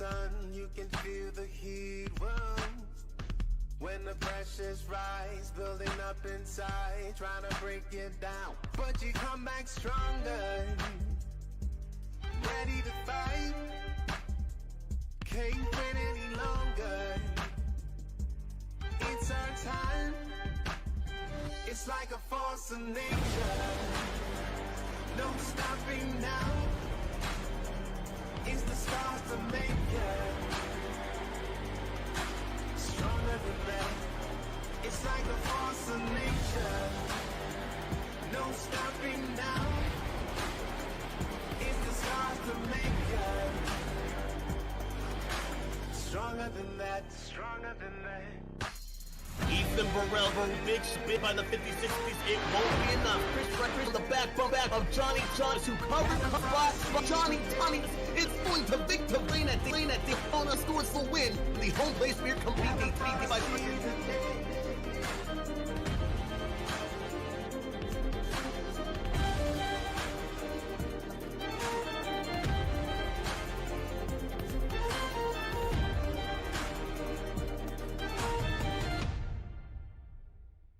sun, you can feel the heat run. When the pressures rise, building up inside, trying to break it down, but you come back stronger, ready to fight. Can't wait any longer. It's our time. It's like a force of nature. No stopping now. It's the stars to make it. Stronger than that. It's like a force of nature. No stopping now. It's the stars to make it. Stronger than that. Stronger than that. Ethan Burrell going big spit by the 50-60s. It won't be enough. Chris Records on the back of Johnny Jones, who covered Johnny. It's going to Victor Lane at the Ona scores the win. The home place beer competing by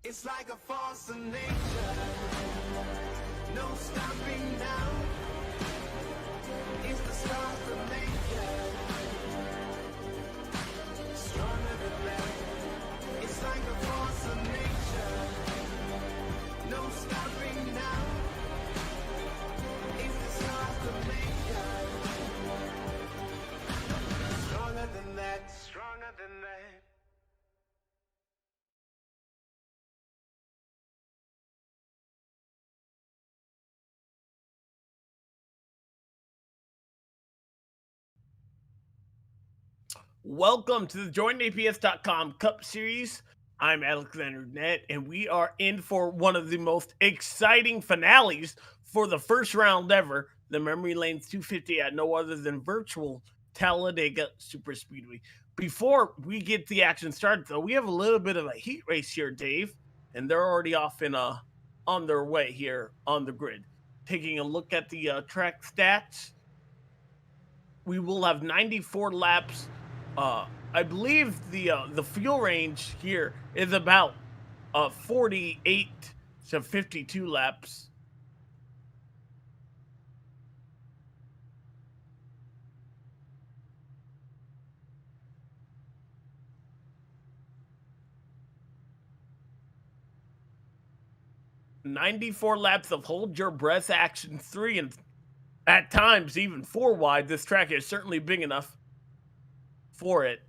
It's like a force of nature. No stopping now. It's the stars to make it. Stronger than that. It's like a force of nature. No stopping now. It's the stars to make it. Stronger than that. Stronger than that. Welcome to the JordanAPS.com Cup Series. I'm Alexander Nett, and we are in for one of the most exciting finales for the first round ever, the Memory Lanes 250 at no other than virtual Talladega Superspeedway. Before we get the action started, though, we have a little bit of a heat race here, Dave, and they're already off on their way here on the grid. Taking a look at the track stats, we will have 94 laps. I believe the fuel range here is about 48 to 52 laps. "94 laps of hold your breath action 3 and at times even 4 wide. This track is certainly big enough for it."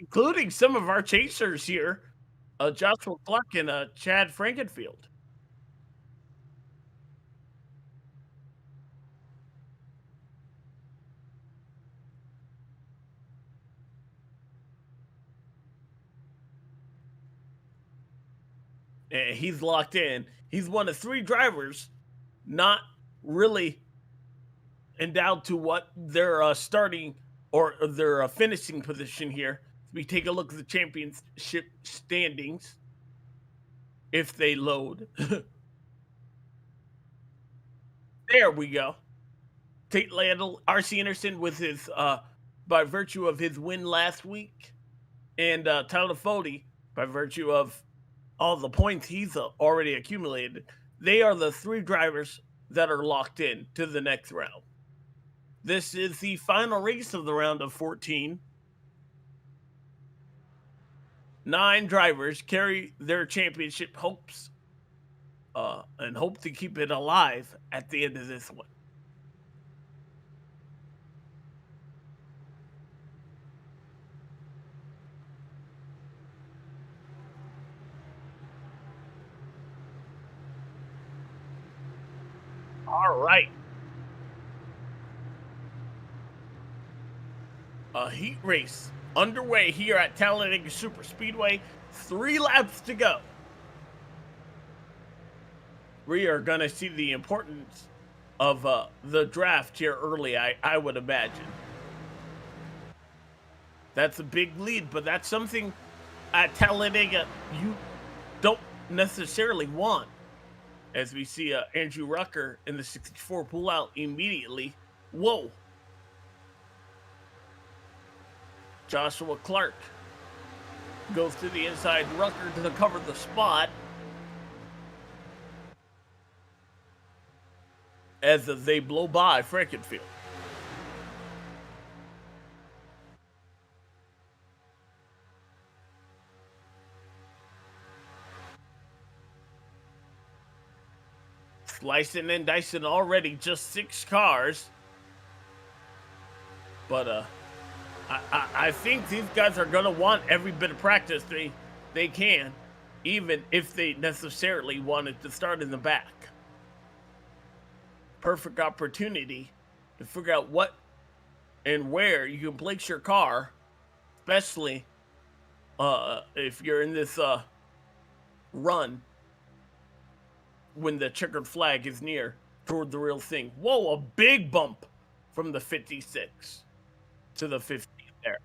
Including some of our chasers here, Joshua Clark and Chad Frankenfield. And he's locked in. He's one of 3 drivers not really endowed to what their starting or their finishing position here. We take a look at the championship standings if they load. There we go. Tate Landell, R.C. Anderson with his by virtue of his win last week, and Tyler Fody by virtue of all the points he's already accumulated. They are the 3 drivers that are locked in to the next round. This is the final race of the round of 14. 9 drivers carry their championship hopes and hope to keep it alive at the end of this one. All right. A heat race underway here at Talladega Superspeedway. 3 laps to go. We are going to see the importance of the draft here early, I would imagine. That's a big lead, but that's something at Talladega you don't necessarily want. as we see Andrew Rucker in the 64 pull out immediately. Whoa. Joshua Clark goes to the inside. Rucker to cover the spot. As they blow by Frankenfield. Slicing and dicing already, just 6 cars. But I think these guys are gonna want every bit of practice they can, even if they necessarily wanted to start in the back. Perfect opportunity to figure out what and where you can place your car, especially if you're in this run when the checkered flag is near toward the real thing. Whoa, a big bump from the 56 to the 50 there.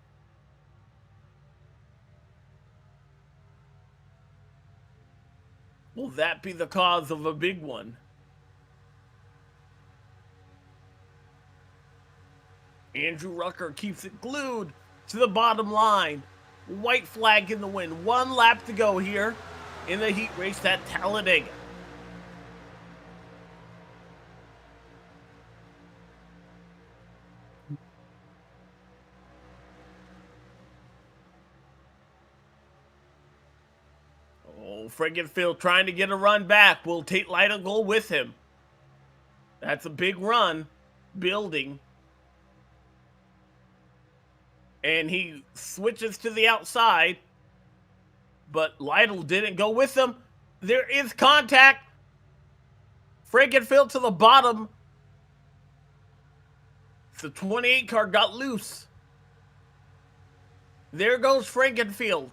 Will that be the cause of a big one? Andrew Rucker keeps it glued to the bottom line. White flag in the wind. 1 lap to go here in the heat race at Talladega. Oh, Frankenfield trying to get a run back. Will Tate Lytle go with him? That's a big run building. And he switches to the outside, but Lytle didn't go with him. There is contact. Frankenfield to the bottom. The 28 car got loose. There goes Frankenfield,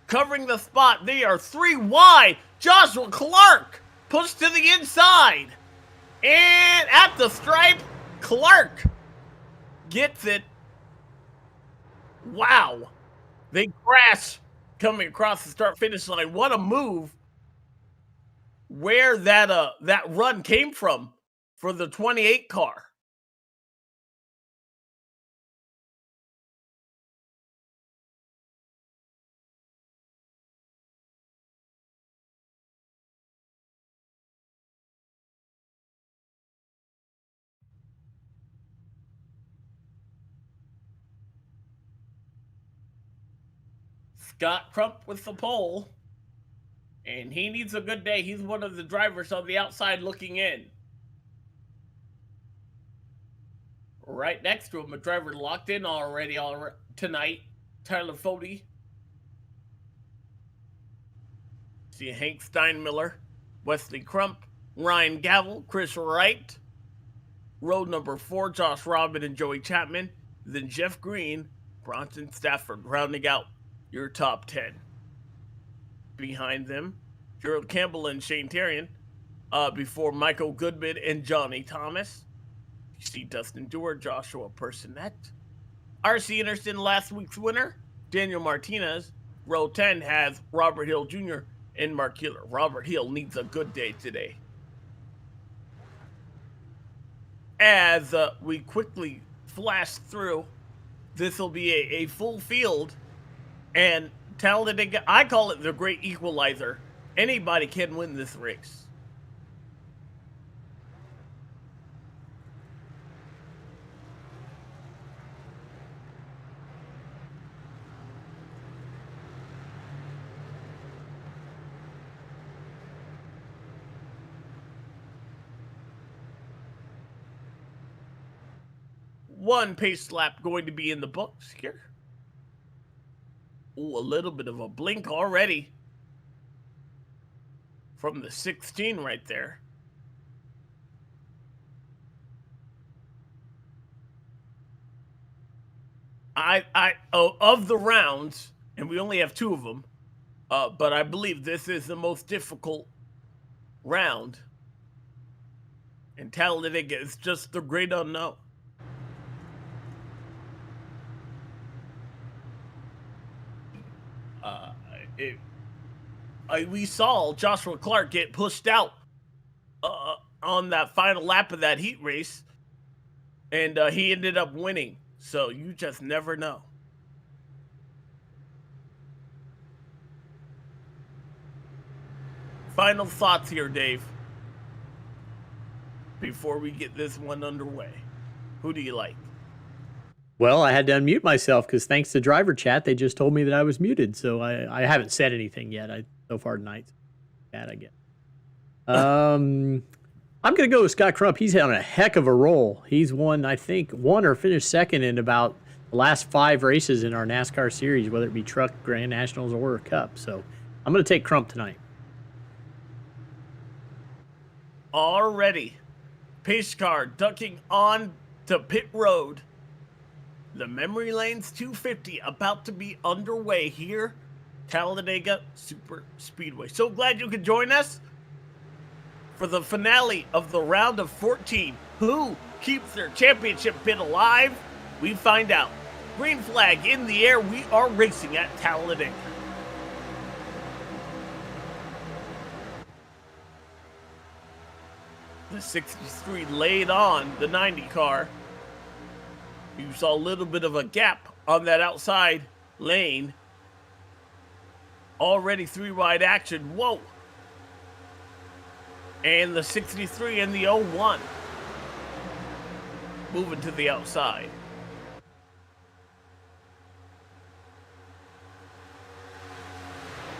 covering the spot. They are 3 wide. Joshua Clark pushed to the inside. And at the stripe, Clark gets it. Wow. They crash coming across the start-finish line. What a move. Where that run came from for the 28 car. Scott Crump with the pole. And he needs a good day. He's one of the drivers on the outside looking in. Right next to him, a driver locked in already tonight, Tyler Fody. See Hank Steinmiller, Wesley Crump, Ryan Gavel, Chris Wright. Road number 4, Josh Robin and Joey Chapman. Then Jeff Green, Bronson Stafford, rounding out your top 10. Behind them, Gerald Campbell and Shane Terrian. Before Michael Goodman and Johnny Thomas. You see Dustin Dewar, Joshua Personette. R.C. Anderson, last week's winner, Daniel Martinez. Row 10 has Robert Hill Jr. and Mark Hiller. Robert Hill needs a good day today. As we quickly flash through, this will be a full field. And Talladega, I call it the great equalizer. Anybody can win this race. One pace lap going to be in the books here. Ooh, a little bit of a blink already from the 16 right there. Of the rounds, and we only have 2 of them, but I believe this is the most difficult round. And Talladega is just the great unknown. We saw Joshua Clark get pushed out on that final lap of that heat race, and he ended up winning. So you just never know. Final thoughts here, Dave, before we get this one underway. Who do you like? Well, I had to unmute myself because thanks to driver chat, they just told me that I was muted. So I haven't said anything yet. So far tonight, bad I guess. I'm gonna go with Scott Crump. He's on a heck of a roll. He's won, I think, or finished second in about the last 5 races in our NASCAR series, whether it be Truck, Grand Nationals, or Cup. So I'm gonna take Crump tonight. Already, pace car ducking on to pit road. The Memory Lanes 250 about to be underway here, Talladega Super Speedway. So glad you could join us for the finale of the round of 14. Who keeps their championship bid alive? We find out. Green flag in the air. We are racing at Talladega. The 63 laid on the 90 car. You saw a little bit of a gap on that outside lane. Already 3 wide action. Whoa. And the 63 and the 01 moving to the outside.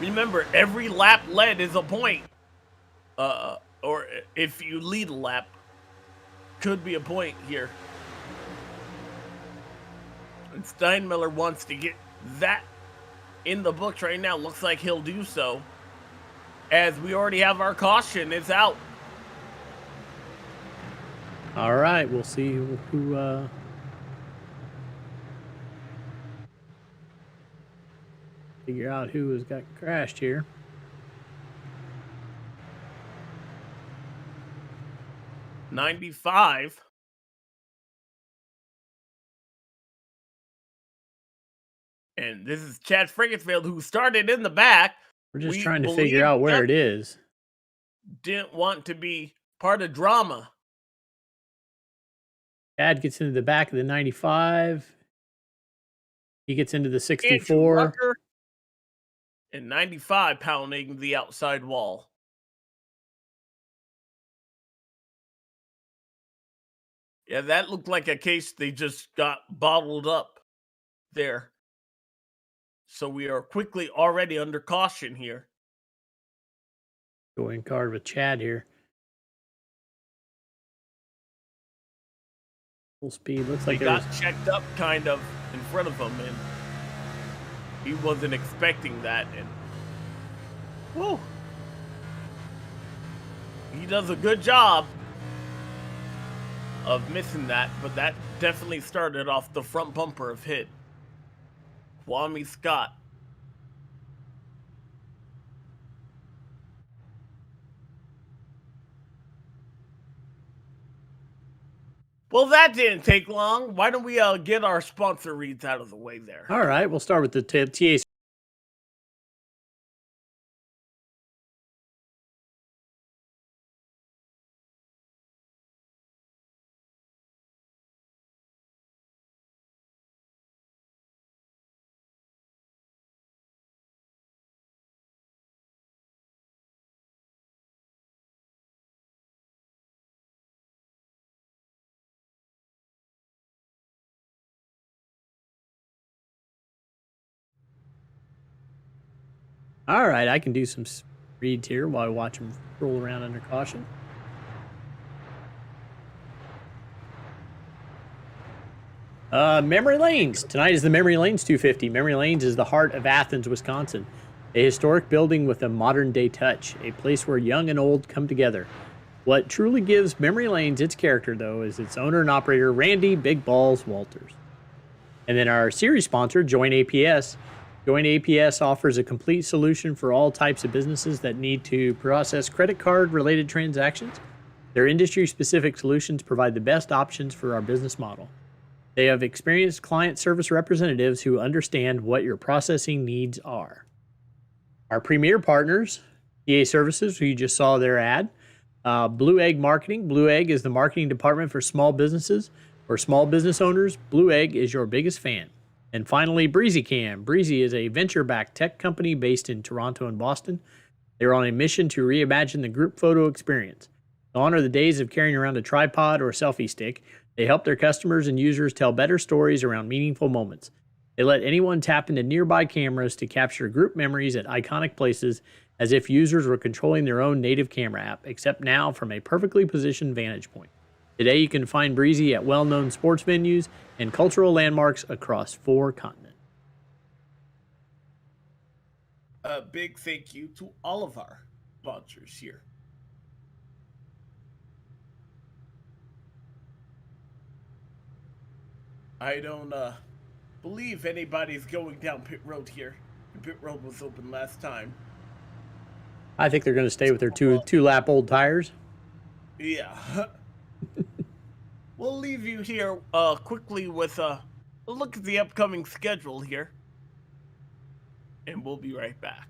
Remember, every lap led is a point. Or if you lead a lap, could be a point here. And Steinmiller wants to get that in the books right now. Looks like he'll do so, as we already have our caution. It's out. All right, we'll see who figure out who has got crashed here. '95. And this is Chad Friggensfield, who started in the back. We're just trying to figure out where it is. Didn't want to be part of drama. Chad gets into the back of the 95. He gets into the 64. And 95 pounding the outside wall. Yeah, that looked like a case they just got bottled up there. So we are quickly already under caution here. Going card with Chad here. Full speed. Looks like he got checked up kind of in front of him, and he wasn't expecting that. And whoa, he does a good job of missing that, but that definitely started off the front bumper of hit. Kwame Scott. Well, that didn't take long. Why don't we get our sponsor reads out of the way there? All right, we'll start with the TA. All right, I can do some reads here while I watch them roll around under caution. Memory Lanes. Tonight is the Memory Lanes 250. Memory Lanes is the heart of Athens, Wisconsin. A historic building with a modern-day touch. A place where young and old come together. What truly gives Memory Lanes its character, though, is its owner and operator, Randy Big Balls Walters. And then our series sponsor, Join APS. Join APS offers a complete solution for all types of businesses that need to process credit card-related transactions. Their industry-specific solutions provide the best options for our business model. They have experienced client service representatives who understand what your processing needs are. Our premier partners, TA Services, who you just saw their ad, Blue Egg Marketing. Blue Egg is the marketing department for small businesses. For small business owners, Blue Egg is your biggest fan. And finally, BreezyCam. Breezy is a venture-backed tech company based in Toronto and Boston. They're on a mission to reimagine the group photo experience. To honor the days of carrying around a tripod or a selfie stick, they help their customers and users tell better stories around meaningful moments. They let anyone tap into nearby cameras to capture group memories at iconic places as if users were controlling their own native camera app, except now from a perfectly positioned vantage point. Today, you can find Breezy at well-known sports venues and cultural landmarks across 4 continents. A big thank you to all of our sponsors here. I don't believe anybody's going down pit road here. The pit road was open last time. I think they're going to stay with their two-lap old tires. Yeah. We'll leave you here quickly with a look at the upcoming schedule here. And we'll be right back.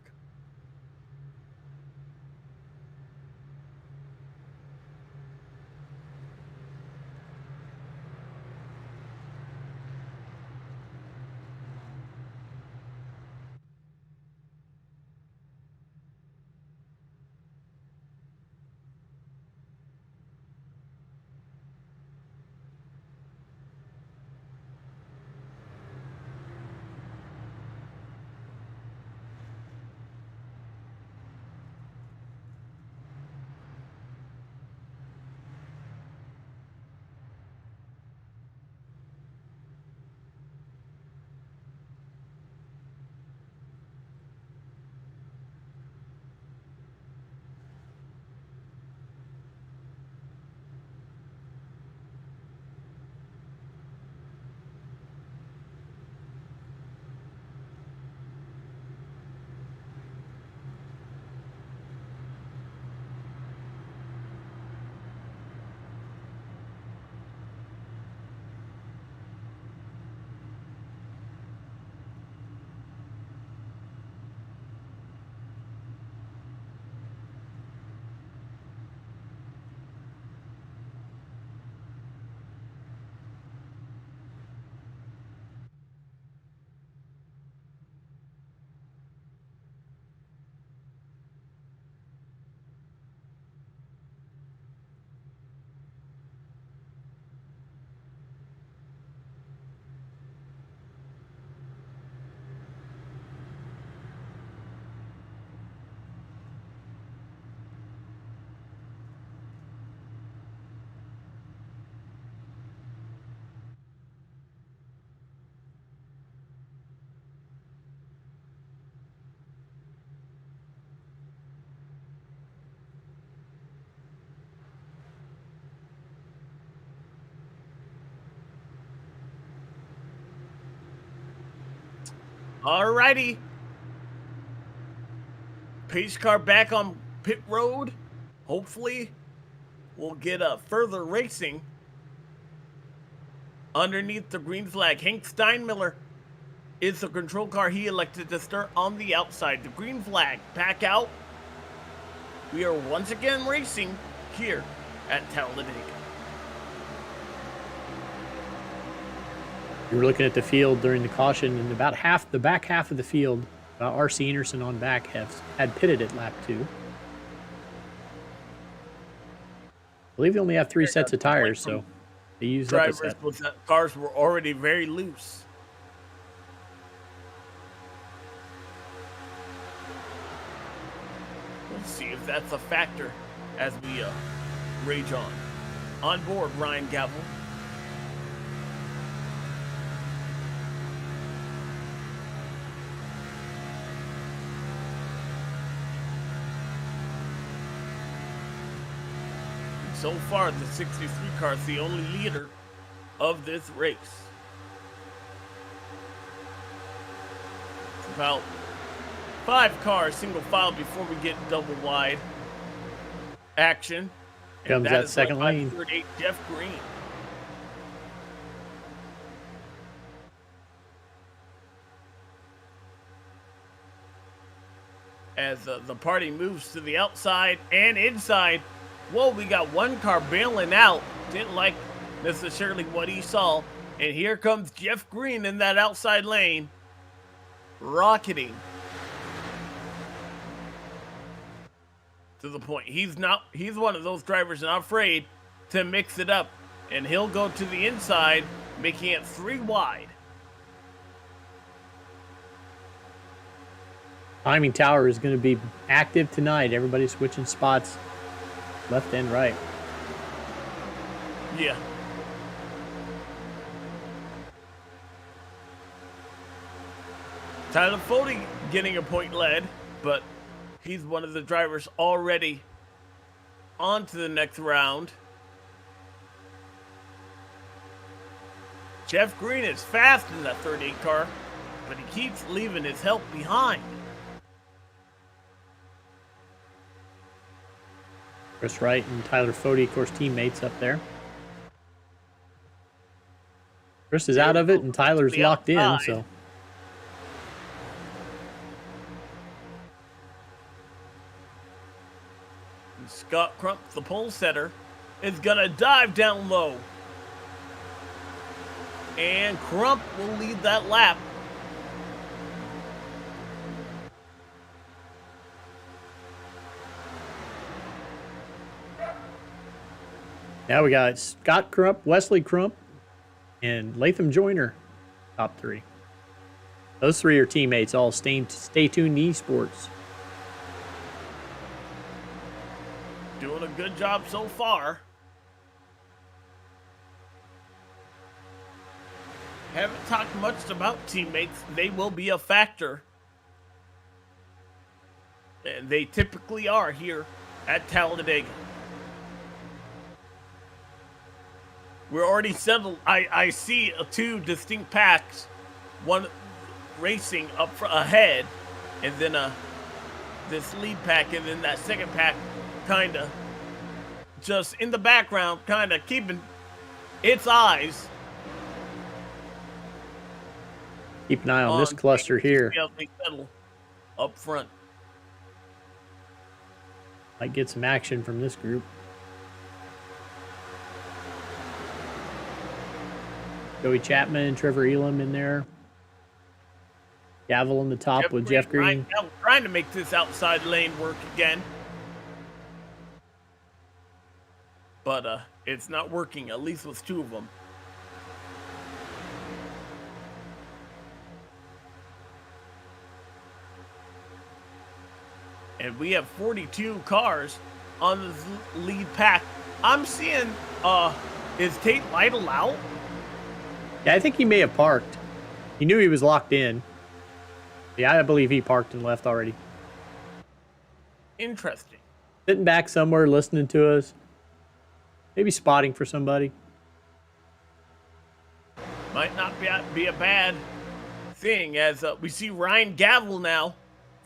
Alrighty. Pace car back on pit road. Hopefully, we'll get a further racing underneath the green flag. Hank Steinmiller is the control car he elected to start on the outside. The green flag back out. We are once again racing here at Talladega. You were looking at the field during the caution, and about the back half of the field, R.C. Anderson on back had pitted at lap 2. I believe they only have 3 sets of tires, so they used up a set. Drivers with cars were already very loose. Let's see if that's a factor as we rage on. On board, Ryan Gavel. So far, the 63 car is the only leader of this race. It's about 5 cars single file before we get double wide action. Comes that second lane. 38 Jeff Green. As the party moves to the outside and inside, Whoa, we got one car bailing out. Didn't like necessarily what he saw. And here comes Jeff Green in that outside lane. Rocketing. To the point. He's one of those drivers not afraid to mix it up. And he'll go to the inside, making it 3 wide. Timing tower is going to be active tonight. Everybody's switching spots left and right. Yeah. Tyler Fody getting a point lead, but he's one of the drivers already on to the next round. Jeff Green is fast in that 38 car, but he keeps leaving his help behind. Chris Wright and Tyler Fody, of course, teammates up there. Chris is out of it, and Tyler's locked in, so. And Scott Crump, the pole setter, is going to dive down low. And Crump will lead that lap. Now we got Scott Crump, Wesley Crump, and Latham Joyner, top 3. Those 3 are teammates, all stay tuned esports. Doing a good job so far. Haven't talked much about teammates. They will be a factor. And they typically are here at Talladega. We're already settled. I see 2 distinct packs. One racing up ahead, and then this lead pack, and then that second pack kind of just in the background, kind of keeping its eyes. Keep an eye on this cluster here. They settle up front. Might get some action from this group. Joey Chapman, Trevor Elam in there. Gavel on the top with Jeff Green. Trying to make this outside lane work again. But it's not working, at least with 2 of them. And we have 42 cars on the lead pack. I'm seeing, is Tate Lytle out? Yeah, I think he may have parked. He knew he was locked in. Yeah, I believe he parked and left already. Interesting. Sitting back somewhere listening to us. Maybe spotting for somebody. Might not be a bad thing, as we see Ryan Gavel now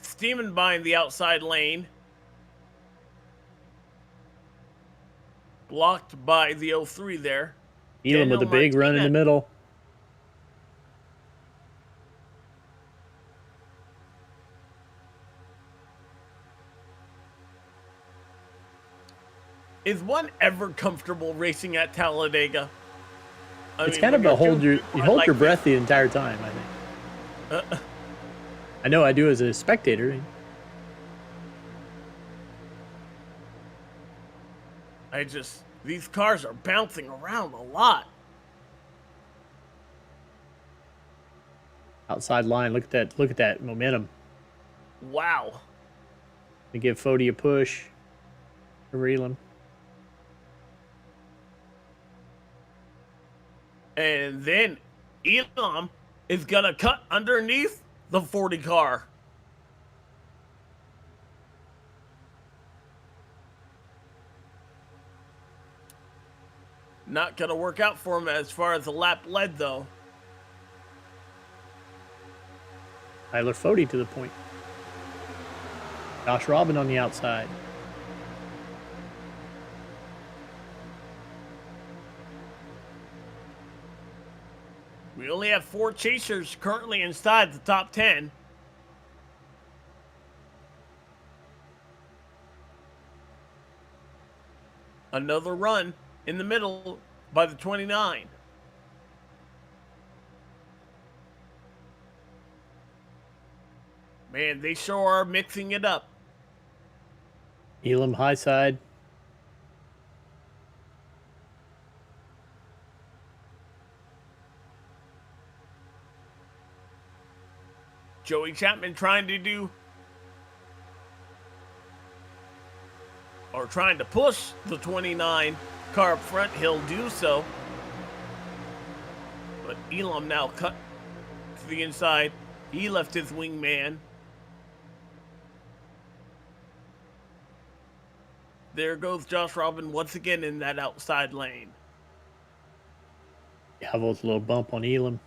steaming behind the outside lane. Blocked by the 03 there. Elam with a big run in the middle. Is one ever comfortable racing at Talladega? It's kind of a hold your breath the entire time, I think. I know I do as a spectator. These cars are bouncing around a lot. Outside line, look at that momentum. Wow. To give Fody a push. Elam. And then Elam is going to cut underneath the 40 car. Not going to work out for him as far as the lap led, though. Tyler Fody to the point. Josh Robin on the outside. We only have 4 chasers currently inside the top 10. Another run in the middle by the 29. Man, they sure are mixing it up. Elam high side. Joey Chapman trying to push the 29 car up front. He'll do so. But Elam now cut to the inside. He left his wingman. There goes Josh Robin once again in that outside lane. Gavel's a little bump on Elam.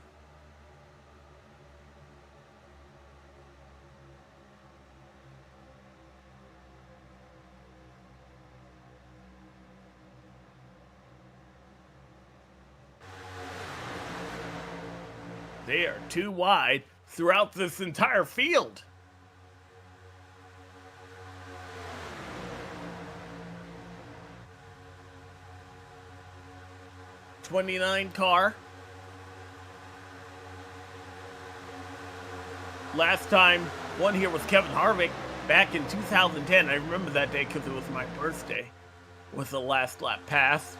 They are too wide throughout this entire field. '29 car. Last time one here was Kevin Harvick back in 2010. I remember that day because it was my birthday with the last lap pass.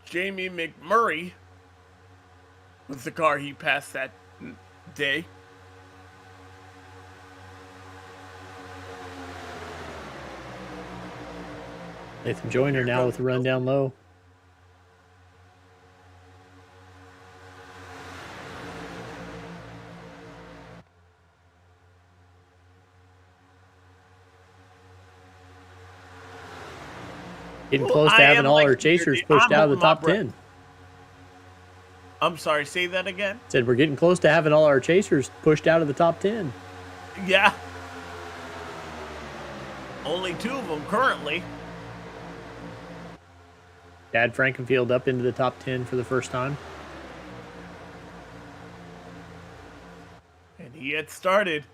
Jamie McMurray was the car he passed that day. Nathan Joyner now with a run down low. Getting close to having all our chasers pushed out of the top 10. I'm sorry, say that again? Said we're getting close to having all our chasers pushed out of the top 10. Yeah. Only 2 of them currently. Dad Frankenfield up into the top 10 for the first time. And he had started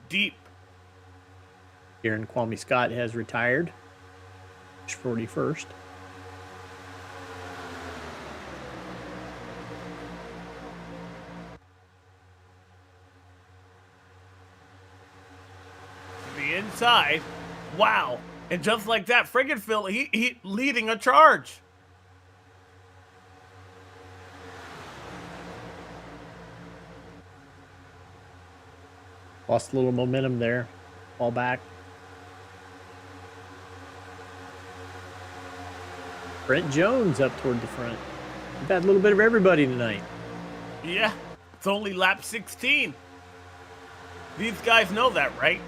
deep. Aaron Kwame Scott has retired. 41st. The inside. Wow. And just like that, Frankenfield, he leading a charge. Lost a little momentum there. Fall back. Brent Jones up toward the front. We've had a little bit of everybody tonight. Yeah, it's only lap 16. These guys know that, right?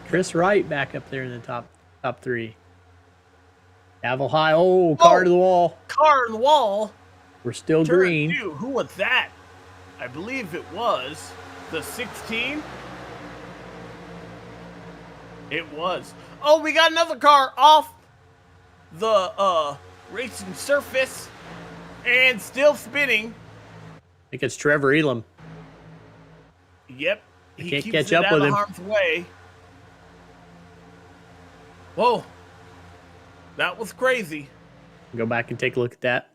Chris Wright back up there in the top 3. Gavel high. Oh, car to the wall. Car in the wall. We're still Turn green. 2. Who was that? I believe it was the 16. It was. Oh, we got another car off the racing surface and still spinning. I think it's Trevor Elam. Yep. He can't catch up with him. Harm's way. Whoa. That was crazy. Go back and take a look at that.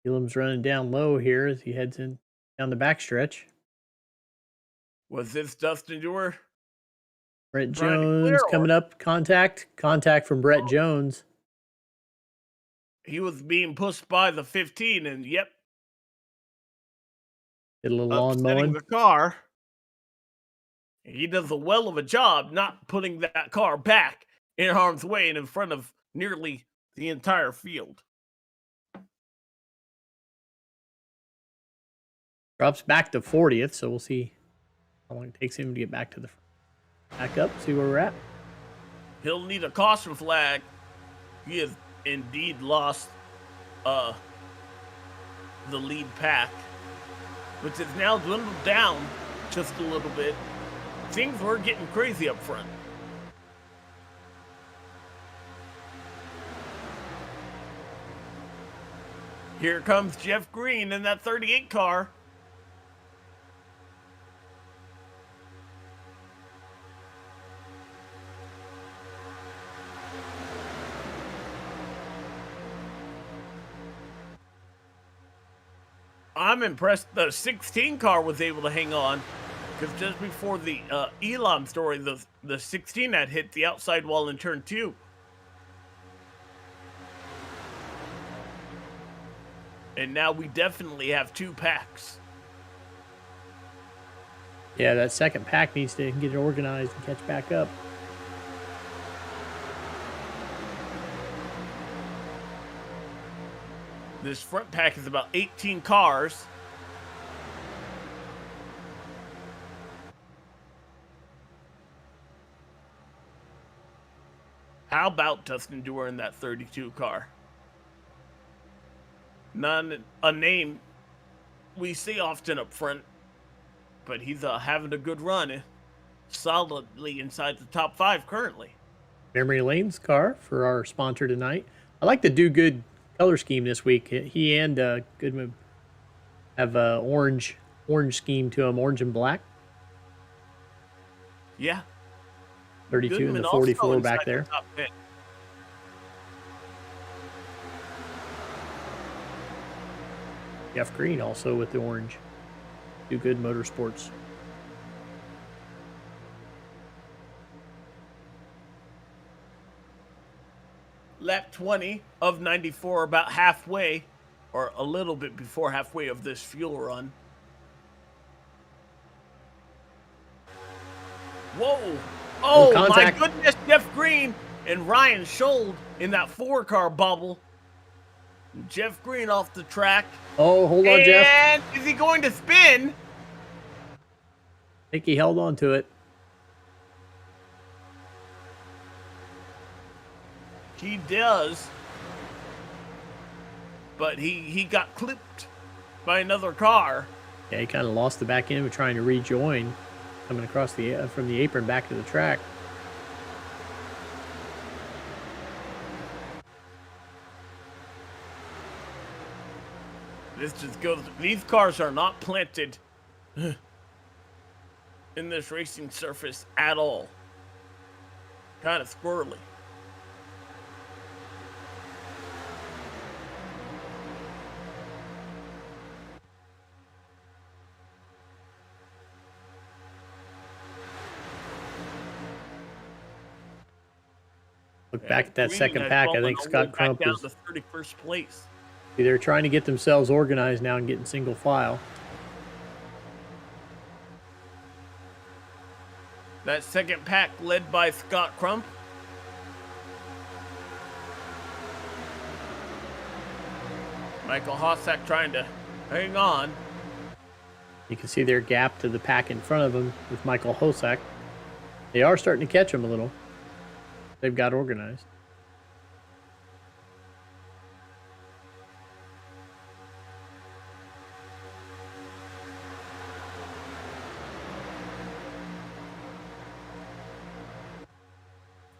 Elam's running down low here as he heads in down the backstretch. Was this Dustin Dewar? Brett Jones coming up. Contact from Brett Jones. He was being pushed by the 15, and yep. Did a little lawn mowing. The car. He does a well of a job not putting that car back in harm's way and in front of nearly the entire field. Drops back to 40th, so we'll see how long it takes him to get back to the back up, see where we're at. He'll need a caution flag. He has indeed lost the lead pack, which has now dwindled down just a little bit. Things were getting crazy up front. Here comes Jeff Green in that 38 car. I'm impressed the 16 car was able to hang on, because just before the Elam story, the 16 had hit the outside wall in turn 2. And now we definitely have 2 packs. Yeah, that second pack needs to get organized and catch back up. This front pack is about 18 cars. How about Dustin Dewar in that 32 car? Not a name we see often up front, but he's having a good run, solidly inside the top 5 currently. Memory Lane's car for our sponsor tonight. I like the Do Good color scheme this week. He and Goodman have a orange scheme to them, orange and black. Yeah. 32 Goodman and the 44 back there. The top 10. Jeff Green also with the orange. Do Good Motorsports. Lap 20 of 94, about halfway, or a little bit before halfway of this fuel run. Whoa! Oh, my goodness, Jeff Green and Ryan Schold in that 4-car bubble. Jeff Green off the track. Oh, hold on, Jeff. And is he going to spin? I think he held on to it. He does. But he got clipped by another car. Yeah, he kind of lost the back end of trying to rejoin, coming across the from the apron back to the track. This just goes. These cars are not planted in this racing surface at all. Kind of squirrely. Look back at that second pack. I think Scott Crump is down to 31st place. They're trying to get themselves organized now and get in single file. That second pack led by Scott Crump. Michael Hossack trying to hang on. You can see their gap to the pack in front of them with Michael Hossack. They are starting to catch him a little. They've got organized.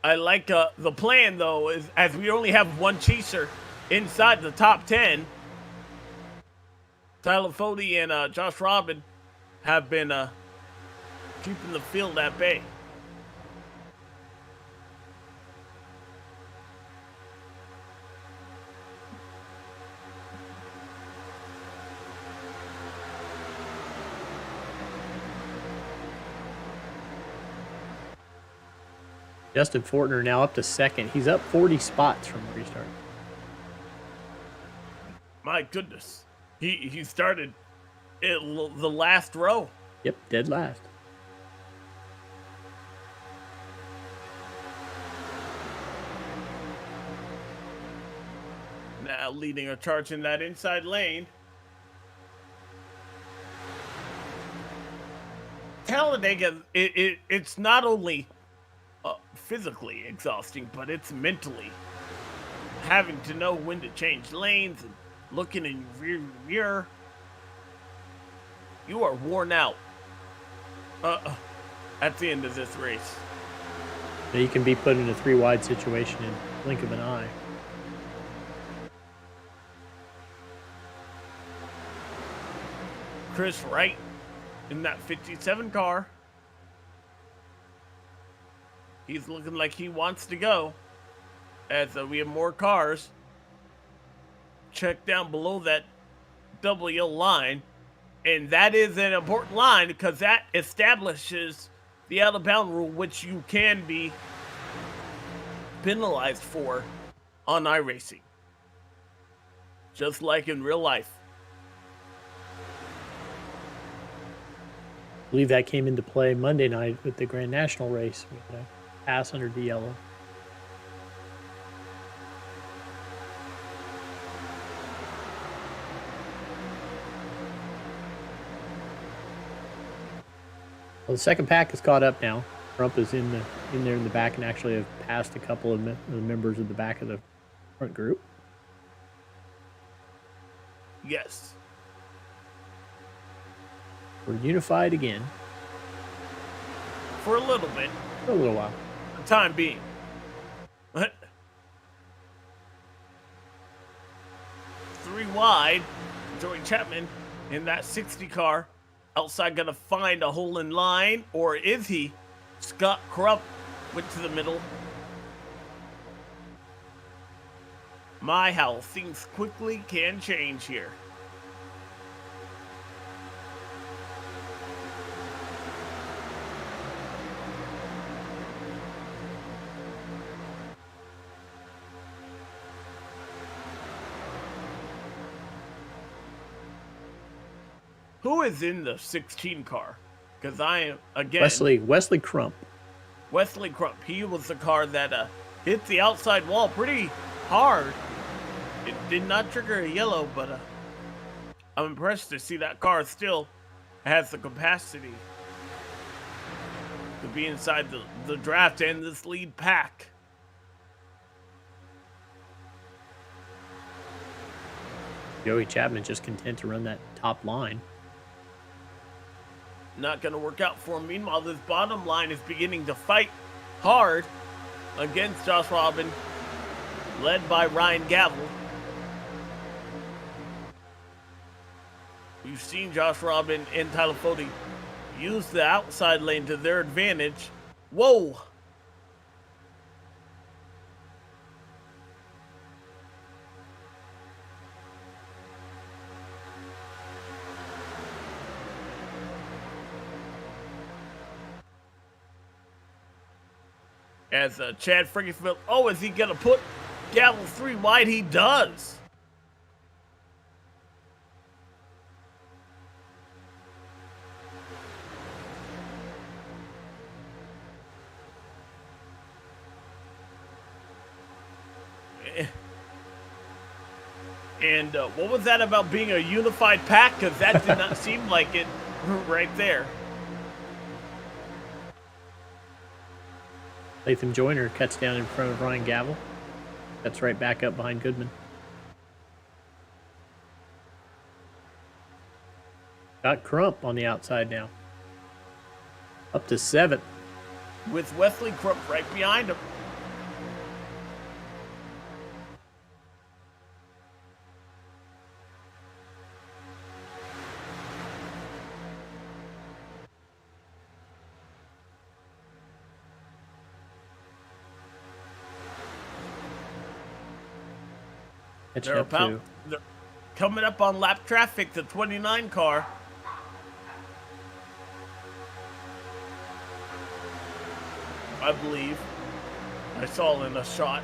I like the plan, though, is as we only have one chaser inside the top 10. Tyler Fody and Josh Robin have been keeping the field at bay. Justin Fortner now up to second. He's up 40 spots from where he started. My goodness. He started the last row. Yep, dead last. Now leading a charge in that inside lane. Talladega, it's not only physically exhausting, but it's mentally having to know when to change lanes and looking in your rear mirror. You are worn out at the end of this race. Now you can be put in a 3-wide situation in the blink of an eye. Chris Wright in that 57 car. He's looking like he wants to go. As we have more cars. Check down below that double yellow line. And that is an important line because that establishes the out of bound rule, which you can be penalized for on iRacing. Just like in real life. I believe that came into play Monday night with the Grand National race. We had a pass under the yellow. Well, the second pack is caught up now. Crump is in there in the back and actually have passed a couple of the members of the back of the front group. Yes. We're unified again. For a little bit. For a little while. For the time being. What? 3 wide. Joey Chapman in that 60 car. Outside gonna find a hole in line, or is he? Scott Crump went to the middle. My, how things quickly can change here. Who is in the 16 car? Because I am, again... Wesley Crump. Wesley Crump. He was the car that hit the outside wall pretty hard. It did not trigger a yellow, but I'm impressed to see that car still has the capacity to be inside the draft and this lead pack. Joey Chapman just content to run that top line. Not going to work out for him. Meanwhile, this bottom line is beginning to fight hard against Josh Robin, led by Ryan Gavel. We've seen Josh Robin and Tyler Fode use the outside lane to their advantage. Whoa! As Chad Frickenfield, is he going to put Gavel 3 wide? He does. And what was that about being a unified pack? Because that did not seem like it right there. Latham Joyner cuts down in front of Ryan Gavel. Cuts right back up behind Goodman. Got Crump on the outside now. Up to 7th. With Wesley Crump right behind him. They're coming up on lap traffic, the 29 car. I believe. I saw in a shot.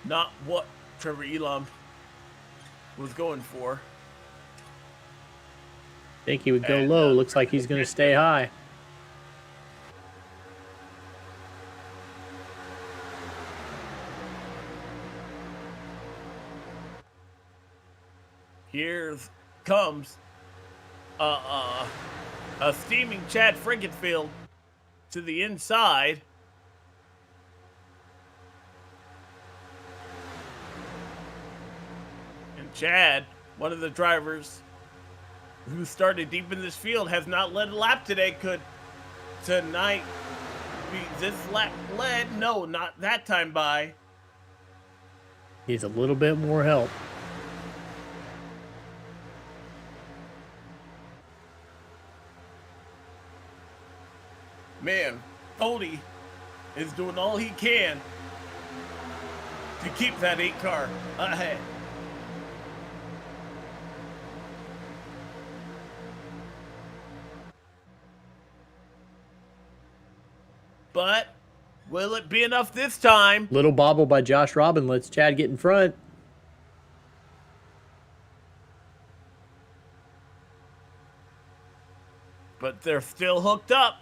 Not what Trevor Elam was going for. I think he would go low. Looks like he's going to stay high. Here comes a steaming Chad Frickenfield to the inside. And Chad, one of the drivers who started deep in this field, has not led a lap today. Could tonight be this lap led? No, not that time by. Needs a little bit more help. Man, Cody is doing all he can to keep that 8 car ahead. But will it be enough this time? Little bobble by Josh Robin lets Chad get in front. But they're still hooked up.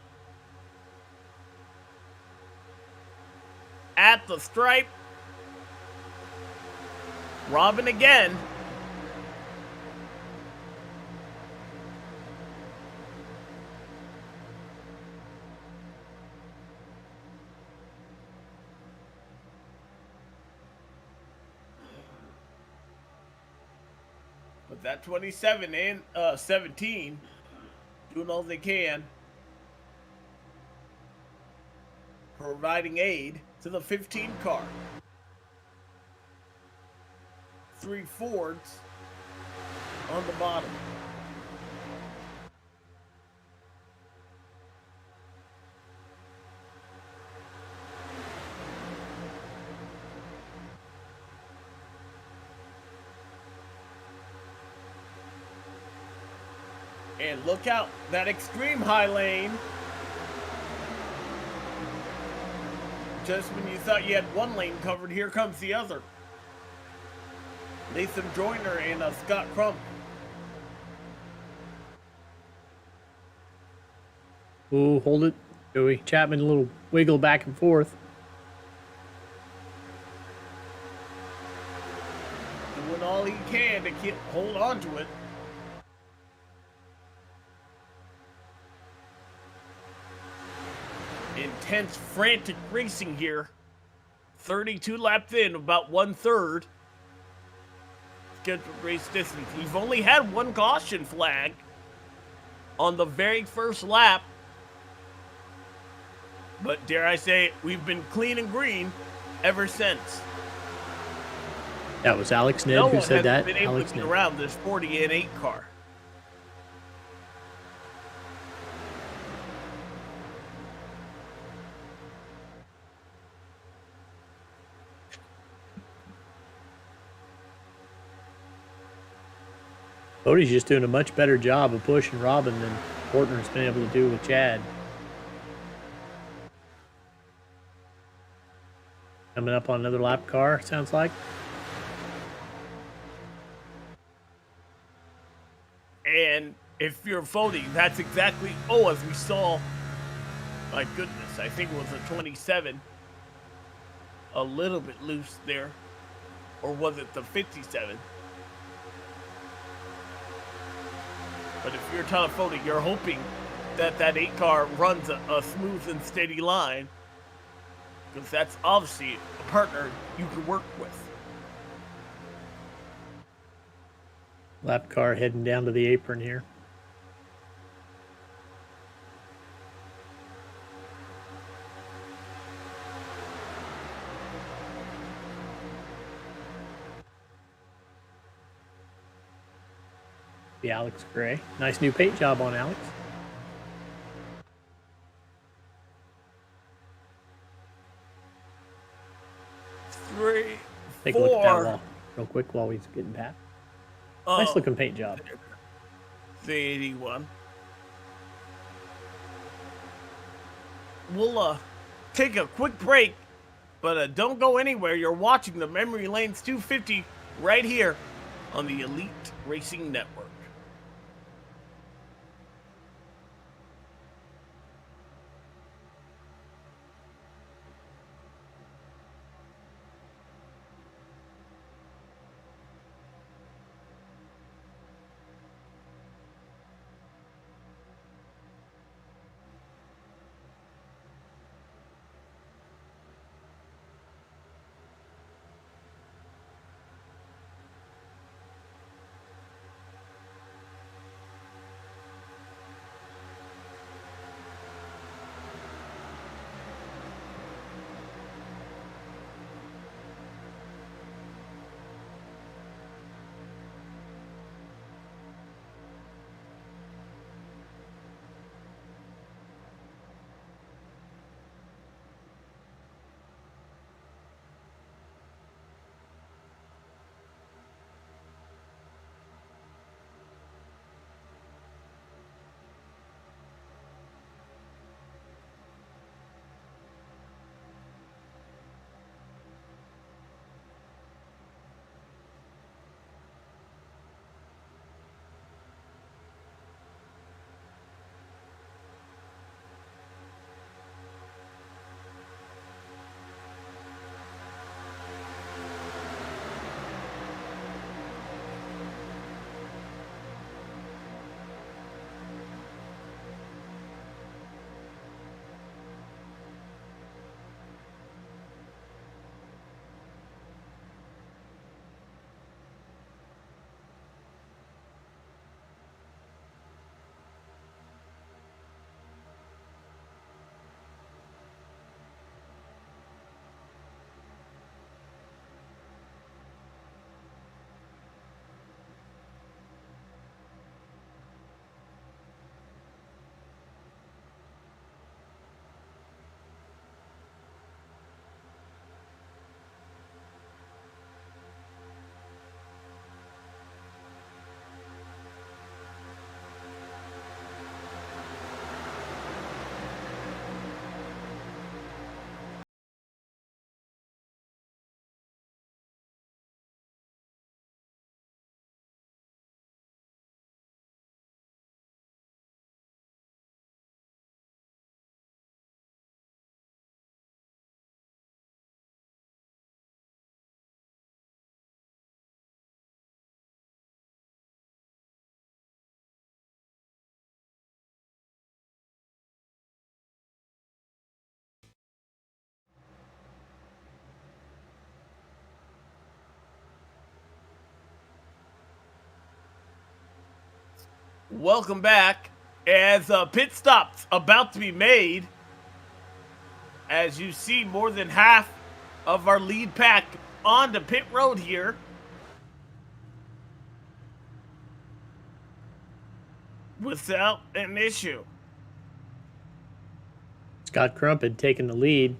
At the stripe. Robin again. But that 27 and 17 doing all they can, providing aid to the 15 car. 3 Fords on the bottom. And look out, that extreme high lane. Just when you thought you had one lane covered, here comes the other. Latham Joyner and Scott Crump. Ooh, hold it. Joey Chapman, a little wiggle back and forth. Doing all he can to hold on to it. Intense, frantic racing here. 32 laps in, about 1/3. Scheduled race distance. We've only had one caution flag on the very first lap. But dare I say, we've been clean and green ever since. That was Alex Ned No who one said has that. been able Alex to get Ned. around this 40 and 8 car. Cody's just doing a much better job of pushing Robin than Portner's been able to do with Chad. Coming up on another lap car, sounds like. And if you're voting, that's exactly, oh, as we saw, my goodness, I think it was a 27. A little bit loose there. Or was it the 57? But if you're telephoning, you're hoping that that 8 car runs a smooth and steady line. Because that's obviously a partner you can work with. Lap car heading down to the apron here. The Alex Gray. Nice new paint job on Alex. Three, Take a look at that four. wall real quick while he's getting past. Nice looking paint job. The 81. We'll take a quick break, but don't go anywhere. You're watching the Memory Lanes 250 right here on the Elite Racing Network. Welcome back. As a pit stop's about to be made, as you see more than half of our lead pack on the pit road here. Without an issue. Scott Crump had taken the lead.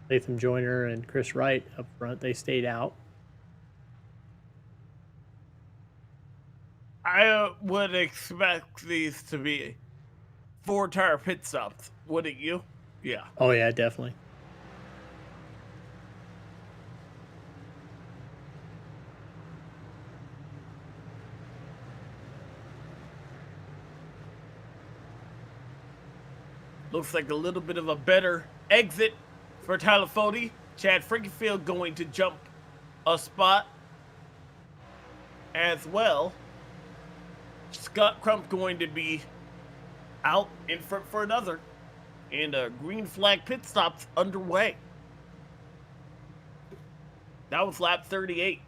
Latham Joyner and Chris Wright up front. They stayed out. I would expect these to be 4-tire pit stops, wouldn't you? Yeah. Oh, yeah, definitely. Looks like a little bit of a better exit for Tyler Fody. Chad Frankenfield going to jump a spot as well. Scott Crump going to be out in front for another. And a green flag pit stop's underway. That was lap 38.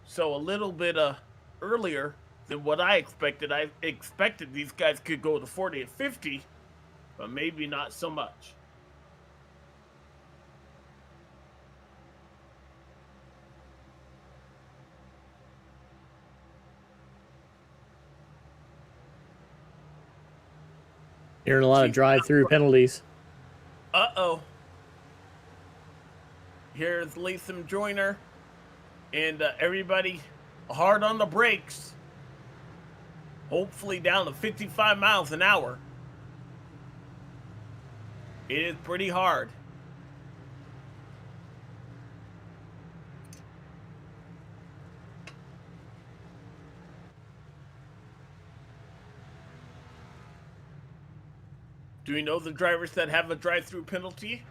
So a little bit earlier than what I expected. I expected these guys could go to 40 and 50, but maybe not so much. Hearing a lot of drive-through penalties. Uh-oh. Here's Latham Joyner. And everybody hard on the brakes. Hopefully down to 55 miles an hour. It is pretty hard. Do we know the drivers that have a drive-through penalty?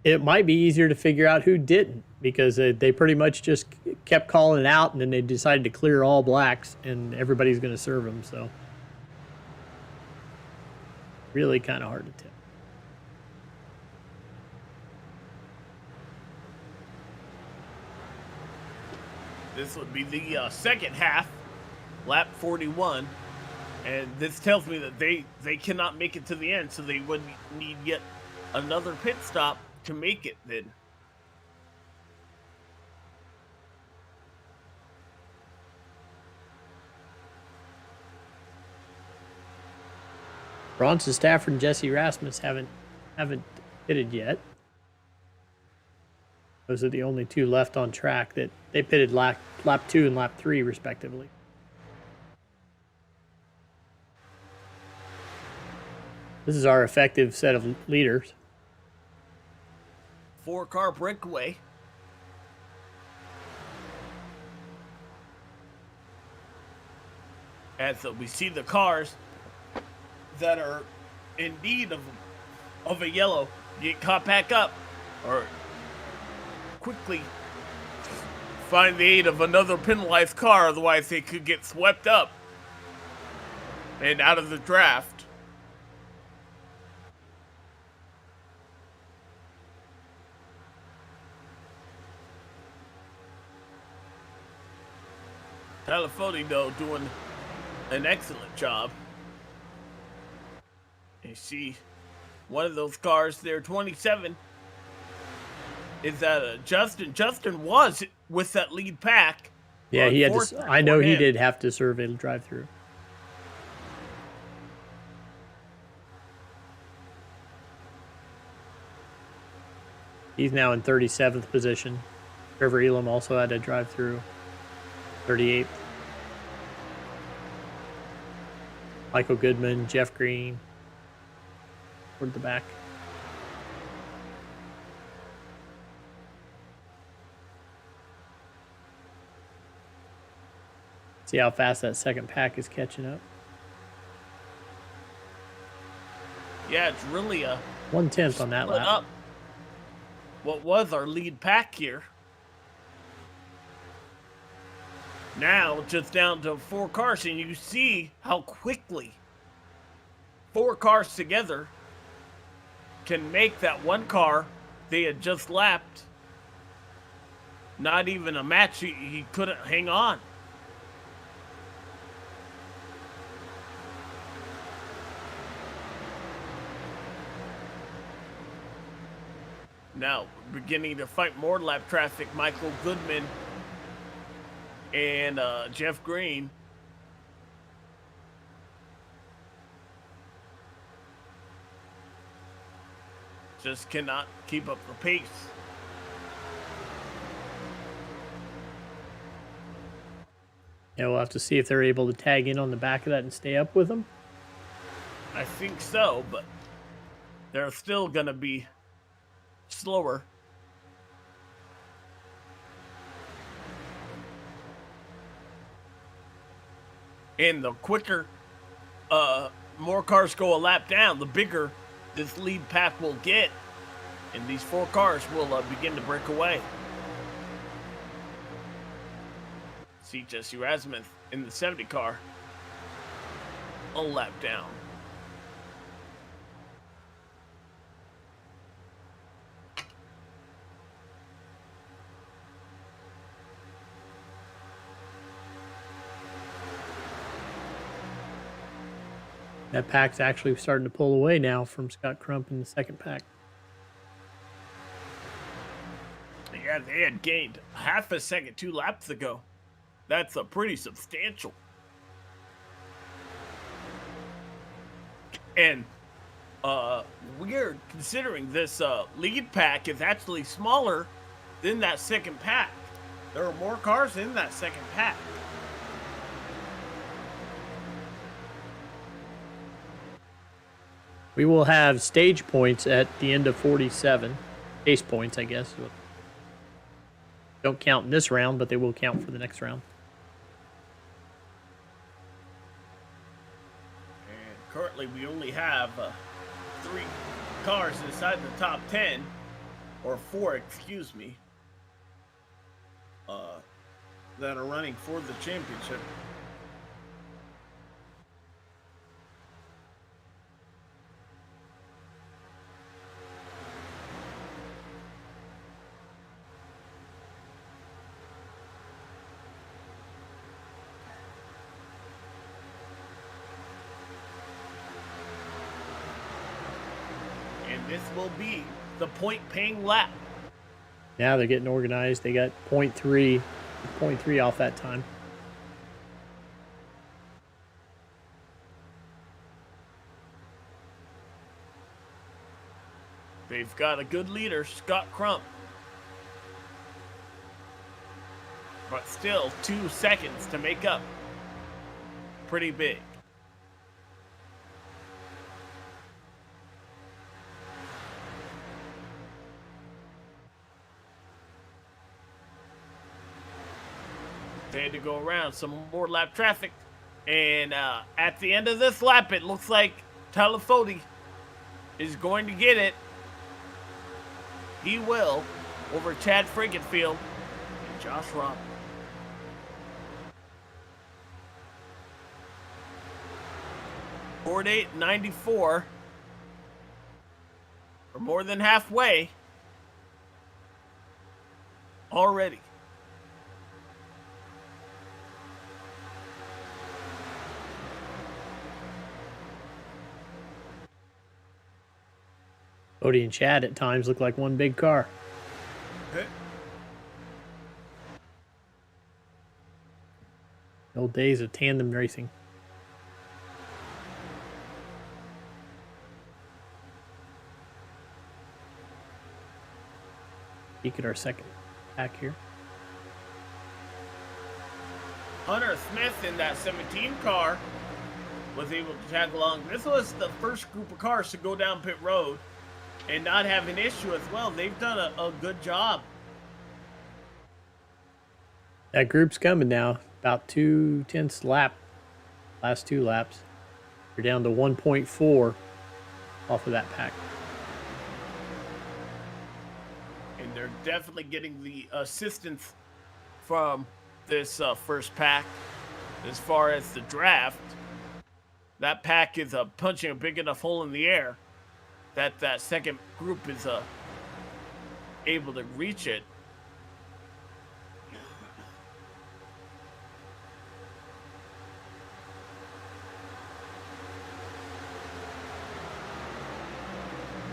It might be easier to figure out who didn't, because they pretty much just kept calling it out, and then they decided to clear all blacks, and everybody's going to serve them. So really kind of hard to tell. This would be the second half, lap 41. And this tells me that they cannot make it to the end, so they would need yet another pit stop to make it then. Bronson Stafford and Jesse Rasmus haven't pitted yet. Those are the only two left on track that they pitted lap 2 and lap 3 respectively. This is our effective set of leaders. 4-car breakaway. And so we see the cars that are in need of a yellow get caught back up, or quickly find the aid of another penalized car, otherwise they could get swept up and out of the draft. Tyler Fody, though, doing an excellent job. You see one of those cars there, 27, is that Justin. Justin was with that lead pack. Yeah, he had to. I know he did have to serve a drive-through. He's now in 37th position. Trevor Elam also had a drive-through. 38th. Michael Goodman, Jeff Green. Toward the back. See how fast that second pack is catching up. Yeah, it's really a 1/10 on that lap. Up what was our lead pack here. Now just down to 4 cars, and you see how quickly 4 cars together can make that one car they had just lapped not even a match. He couldn't hang on. Now, beginning to fight more lap traffic, Michael Goodman and Jeff Green. Just cannot keep up the pace. Yeah, we'll have to see if they're able to tag in on the back of that and stay up with them. I think so, but they're still going to be slower. And the quicker more cars go a lap down, the bigger this lead pack will get. And these 4 cars will begin to break away. See Jesse Rasmussen in the 70 car. A lap down. That pack's actually starting to pull away now from Scott Crump in the second pack. Yeah, they had gained half a second 2 laps ago. That's a pretty substantial. And we're considering this lead pack is actually smaller than that second pack. There are more cars in that second pack. We will have stage points at the end of 47. Base points, I guess. Don't count in this round, but they will count for the next round. And currently we only have 3 cars inside the top 10, or 4, excuse me, that are running for the championship. This will be the point-paying lap. Now they're getting organized. They got 0.3 off that time. They've got a good leader, Scott Crump. But still, 2 seconds to make up. Pretty big. They had to go around some more lap traffic. And at the end of this lap, it looks like Talladega is going to get it. He will, over Chad Frankenfield and Josh Robb. .48.94. We're more than halfway already. Cody and Chad at times look like one big car. Okay. The old days of tandem racing. Peek at our second pack here. Hunter Smith in that 17 car was able to tag along. This was the first group of cars to go down pit road and not have an issue as well. They've done a good job. That group's coming now. About 2/10 lap. Last 2 laps. You're down to 1.4 off of that pack. And they're definitely getting the assistance from this first pack. As far as the draft, that pack is punching a big enough hole in the air that second group is able to reach it.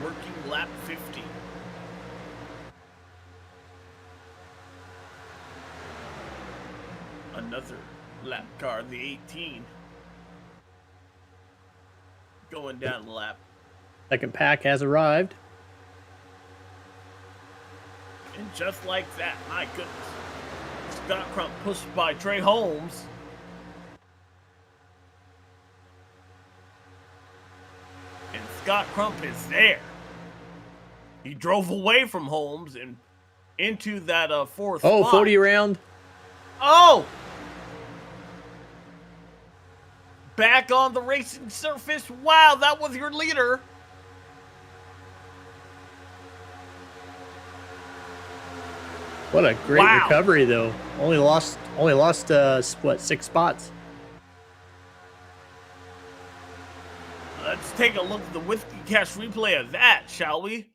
working lap 50. Another lap car, the 18, going down the lap. Second pack has arrived. And just like that, my goodness, Scott Crump pushed by Trey Holmes. And Scott Crump is there. He drove away from Holmes and into that fourth spot. 40 round. Oh! Back on the racing surface. Wow, that was your leader. What a great Wow. recovery, though. Only lost what, 6 spots? Let's take a look at the Whiskey Cash replay of that, shall we?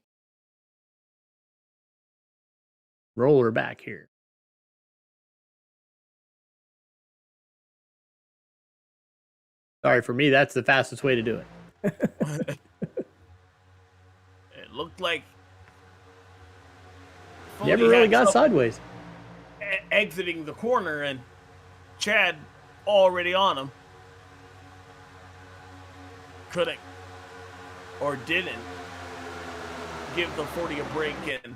Roller back here. Sorry, for me, that's the fastest way to do it. It looked like Never Foley really had got trouble sideways. exiting the corner, and Chad already on him. Couldn't or didn't give the 40 a break, and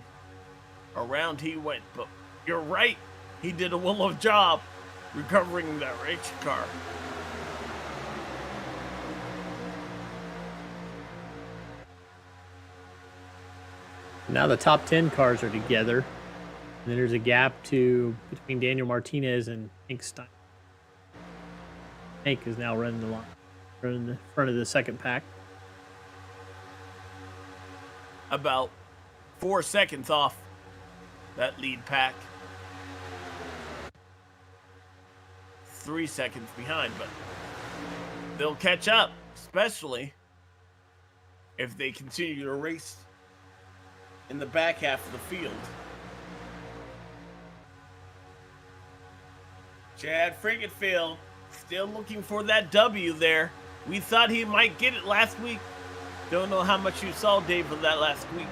around he went. But you're right, he did a well of job recovering that race car. Now the top 10 cars are together. And then there's a gap between Daniel Martinez and Hank Stein. Hank is now running the line, running the front of the second pack. About 4 seconds off that lead pack. 3 seconds behind, but they'll catch up, especially if they continue to race in the back half of the field. Chad Frickettfield still looking for that W there. We thought he might get it last week. Don't know how much you saw Dave of that last week.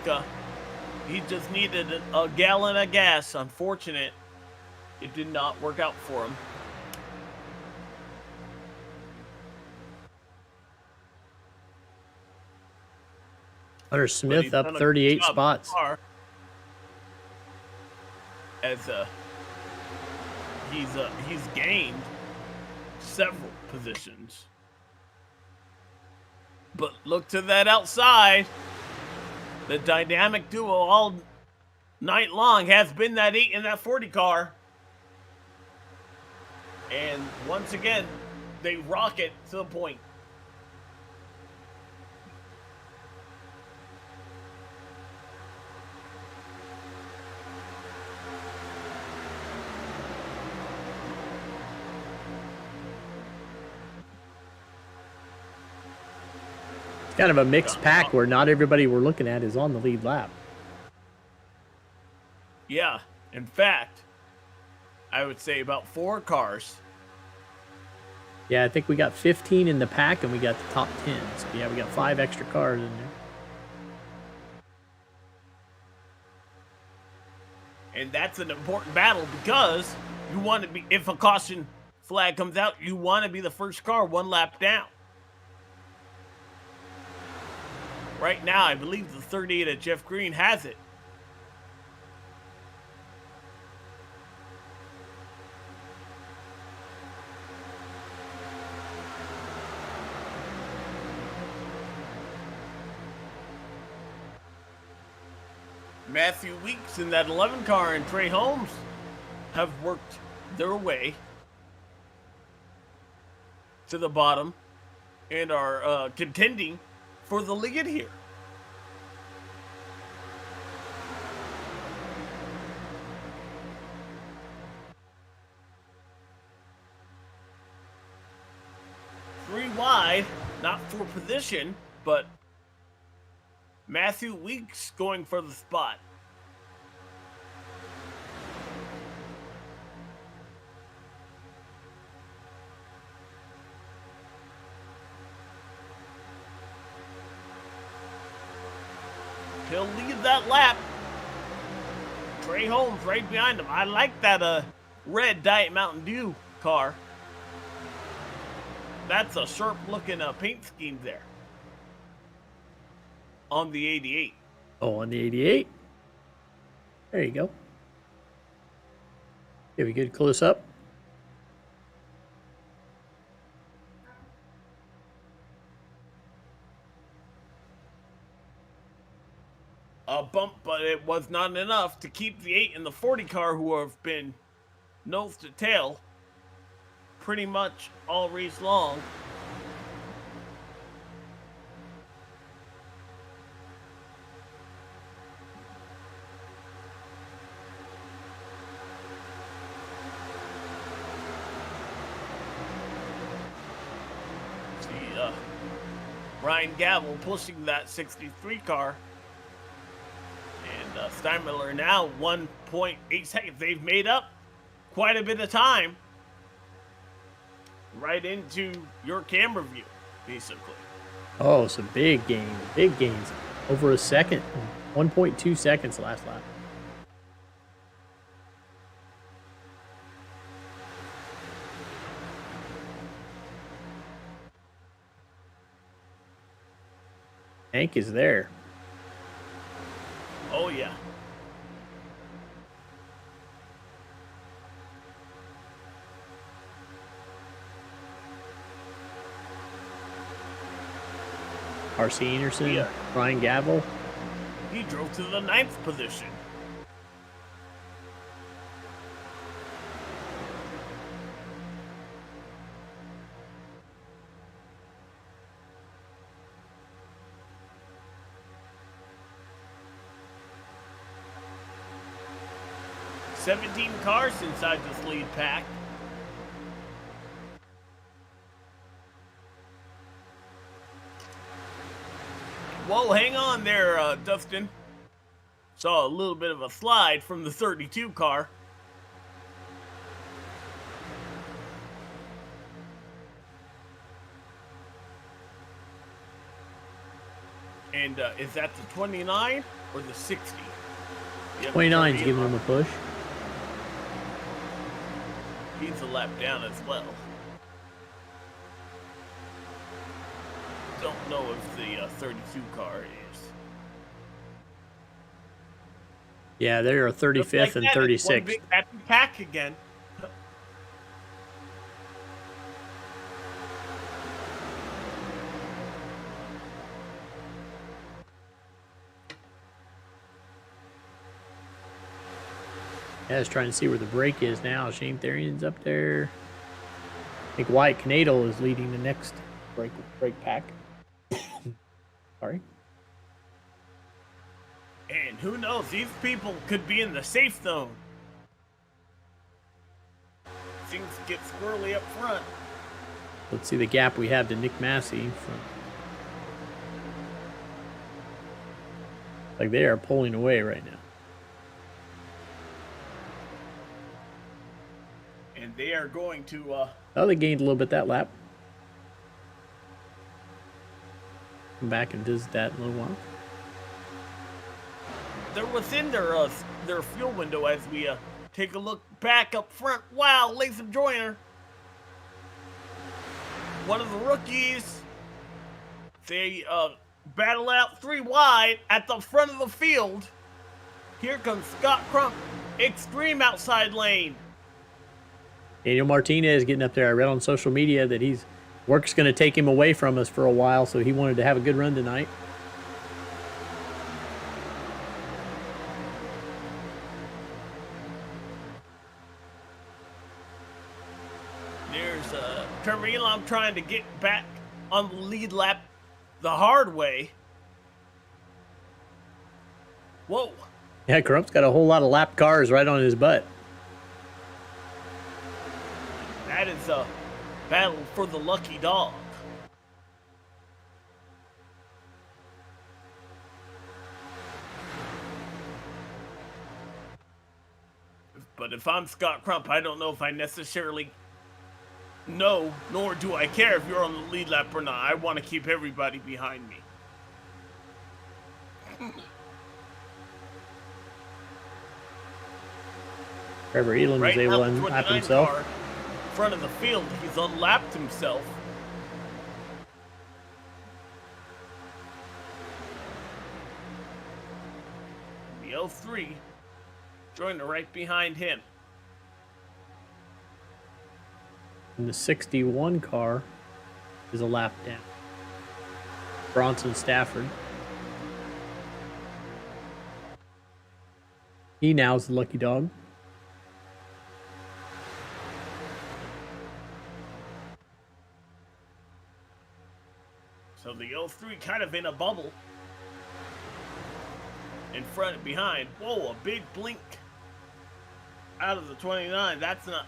He just needed a gallon of gas. Unfortunate, it did not work out for him. Hunter Smith up 38 spots. As he's gained several positions. But look to that outside. The dynamic duo all night long has been that 8 and that 40 car. And once again, they rocket to the point. Kind of a mixed pack where not everybody we're looking at is on the lead lap. Yeah, in fact, I would say about 4 cars. Yeah, I think we got 15 in the pack and we got the top 10. So yeah, we got 5 extra cars in there. And that's an important battle because you want to be, if a caution flag comes out, you want to be the first car 1 lap down. Right now, I believe the 38 at Jeff Green has it. Matthew Weeks in that 11 car and Trey Holmes have worked their way to the bottom and are contending for the lead here. Three wide, not for position, but Matthew Weeks going for the spot. He'll lead that lap. Trey Holmes right behind him. I like that red Diet Mountain Dew car. That's a sharp looking paint scheme there. On the 88. Oh, on the 88. There you go. Give a good close up. A bump, but it was not enough to keep the 8 and the 40 car, who have been nose to tail pretty much all race long. See, Ryan Gavel pushing that 63 car. And Steinmiller now 1.8 seconds. They've made up quite a bit of time right into your camera view, basically. Oh, some big gains. Big gains. Over a second. 1.2 seconds last lap. Hank is there. Oh, yeah. R.C. Anderson, Yeah. Ryan Gavel. He drove to the 9th position. Seventeen cars inside this lead pack. Whoa, hang on there, Dustin. Saw a little bit of a slide from the 32 car. And is that the 29 or the 60? Yep, 29's giving him a push. He's a lap down as well. Don't know if the 32 car is. Yeah, they are 35th and 36th. One big happy pack again. Yeah, I was trying to see where the break is now. Shane Therian's up there. I think Wyatt Knadel is leading the next break pack. Sorry. And who knows, these people could be in the safe zone. Things get squirrely up front. Let's see the gap we have to Nick Massey. Like they are pulling away right now. And they are going to Oh, they gained a little bit that lap. Come back and visit that in a little while. they're within their fuel window as we take a look back up front. Wow, Latham Joyner, one of the rookies. They battle out 3 wide at the front of the field. Here comes Scott Crump, extreme outside lane. Daniel Martinez getting up there. I read on social media that work's going to take him away from us for a while, so he wanted to have a good run tonight. There's Trevor Elam trying to get back on the lead lap the hard way. Whoa. Yeah, Crump's got a whole lot of lap cars right on his butt. That is a battle for the lucky dog. But if I'm Scott Crump, I don't know if I necessarily know, nor do I care if you're on the lead lap or not. I want to keep everybody behind me. Trevor Elam Right is able now, to the unlap 29 himself. car, front of the field, he's unlapped himself. The 03 joined right behind him. And the 61 car is a lap down. Bronson Stafford. He now is the lucky dog. So the 03 kind of in a bubble. In front and behind. Whoa, a big blink out of the 29. That's not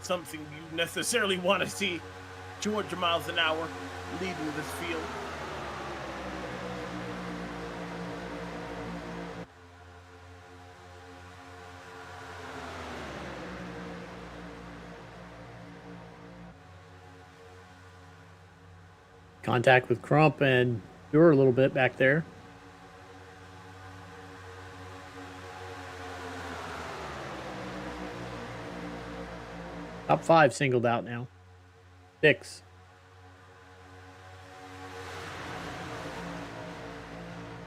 something you necessarily want to see. 200 miles an hour leading this field. Contact with Crump and Dewar a little bit back there. Top 5 singled out now. 6.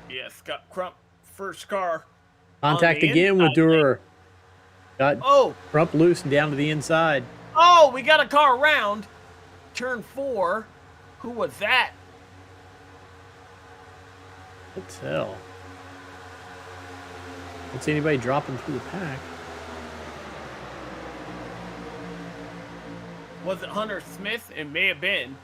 Yeah, Scott Crump, first car. Contact again with Dewar. Got Crump loose and down to the inside. Oh, we got a car around. Turn 4. Who was that? Let's tell. Don't see anybody dropping through the pack. Was it Hunter Smith? It may have been.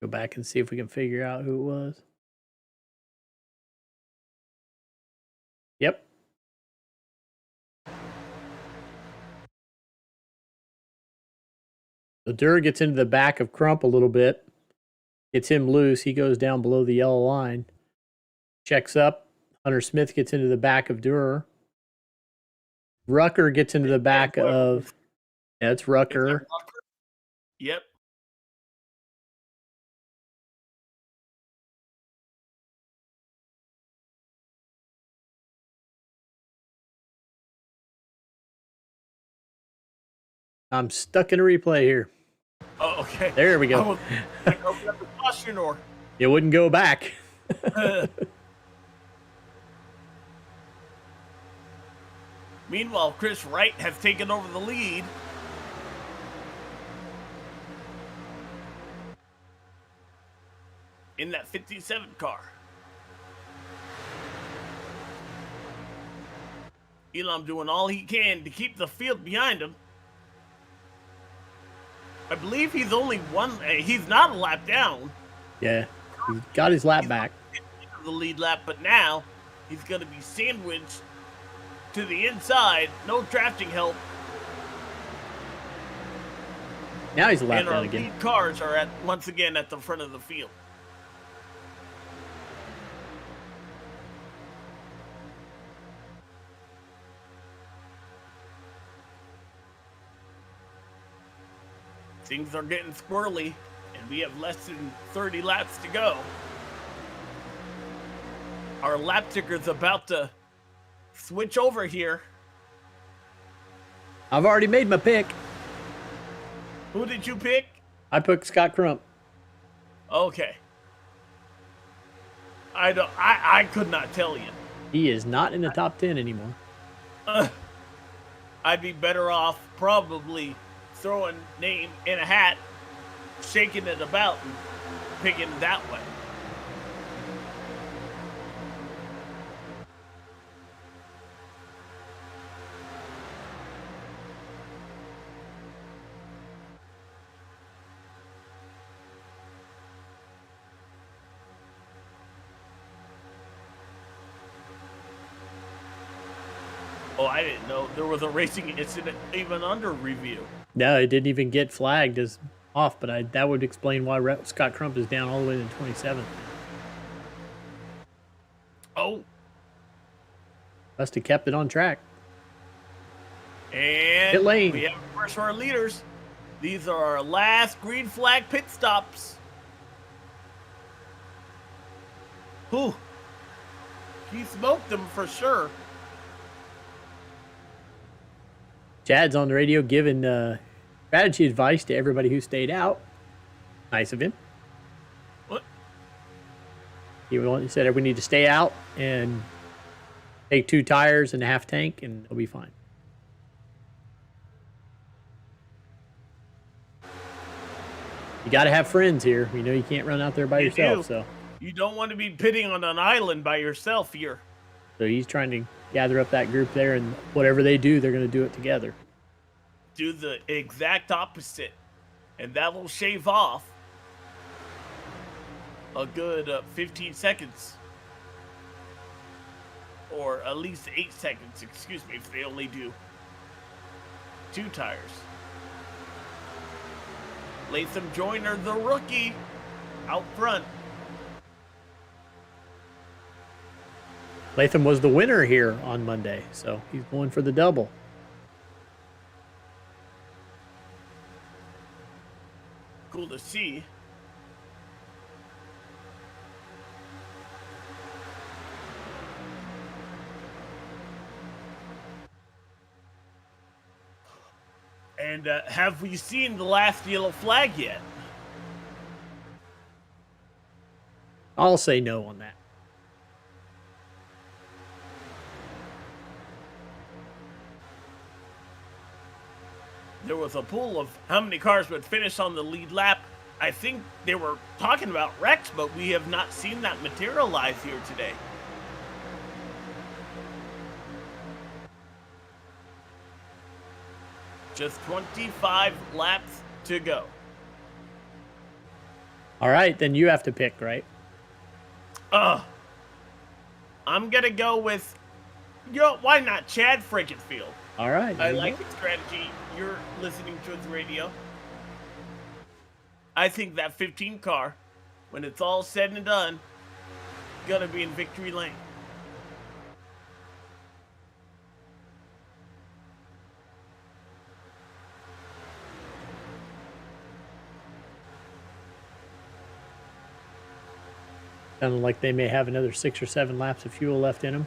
Go back and see if we can figure out who it was. Yep. So Durr gets into the back of Crump a little bit. Gets him loose. He goes down below the yellow line. Checks up. Hunter Smith gets into the back of Durr. Rucker gets into the back of... Yeah, it's Rucker. Yep. I'm stuck in a replay here. Oh, okay. There we go. Open up the caution or... It wouldn't go back. Meanwhile, Chris Wright has taken over the lead. In that 57 car. Elam doing all he can to keep the field behind him. I believe he's only one. He's not a lap down. Yeah, he got his lap back. The lead lap, but now he's going to be sandwiched to the inside. No drafting help. Now he's a lap and down our again. lead cars are once again at the front of the field. Things are getting squirrely, and we have less than 30 laps to go. Our lap ticker's about to switch over here. I've already made my pick. Who did you pick? I picked Scott Crump. Okay. I could not tell you. He is not in the top 10 anymore. I'd be better off probably throwing name in a hat, shaking it about, and picking that way. Oh, I didn't know there was a racing incident even under review. No, it didn't even get flagged as off, but that would explain why Scott Crump is down all the way to 27th. Oh. Must have kept it on track. And pit lane. We have first for our leaders. These are our last green flag pit stops. Whew. He smoked them for sure. Chad's on the radio giving strategy advice to everybody who stayed out. Nice of him. What? He said we need to stay out and take 2 tires and a half tank, and it'll be fine. You got to have friends here. You know you can't run out there by yourself. So you don't want to be pitting on an island by yourself here. So he's trying to gather up that group there, and whatever they do, they're going to do it together. Do the exact opposite, and that will shave off a good 15 seconds. Or at least 8 seconds, excuse me, if they only do 2 tires. Latham Joyner, the rookie, out front. Latham was the winner here on Monday, so he's going for the double. Cool to see. And have we seen the last yellow flag yet? I'll say no on that. There was a poll of how many cars would finish on the lead lap. I think they were talking about wrecks, but we have not seen that materialize here today. Just 25 laps to go. All right, then you have to pick, right? I'm going to go with, why not Chad Frickenfield? All right. I like his strategy. You're listening to his radio. I think that 15 car, when it's all said and done, gonna be in victory lane. Sounded like they may have another 6 or 7 laps of fuel left in them.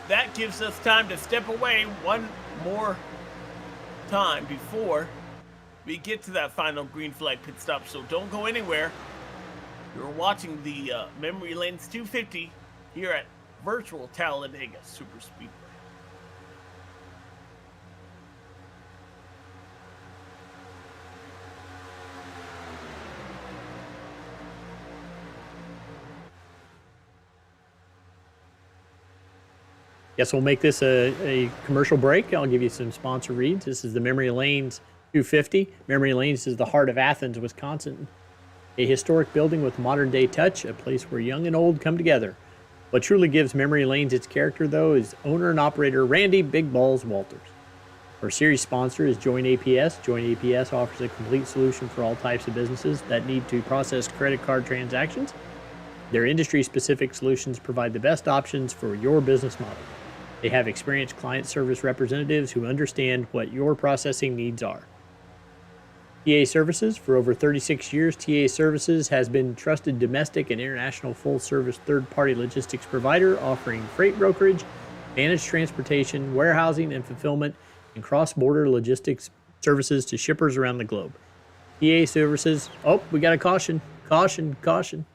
That gives us time to step away one more time before we get to that final green flag pit stop. So don't go anywhere. You're watching the Memory Lanes 250 here at virtual Talladega Super Speedway. Guess we'll make this a commercial break. I'll give you some sponsor reads. This is the Memory Lanes 250. Memory Lanes is the heart of Athens, Wisconsin. A historic building with modern-day touch, a place where young and old come together. What truly gives Memory Lanes its character, though, is owner and operator Randy Big Balls Walters. Our series sponsor is Join APS. Join APS offers a complete solution for all types of businesses that need to process credit card transactions. Their industry-specific solutions provide the best options for your business model. They have experienced client service representatives who understand what your processing needs are. TA Services. For over 36 years, TA Services has been trusted domestic and international full-service third-party logistics provider offering freight brokerage, managed transportation, warehousing and fulfillment, and cross-border logistics services to shippers around the globe. TA Services. Oh, we got a caution. Caution, caution.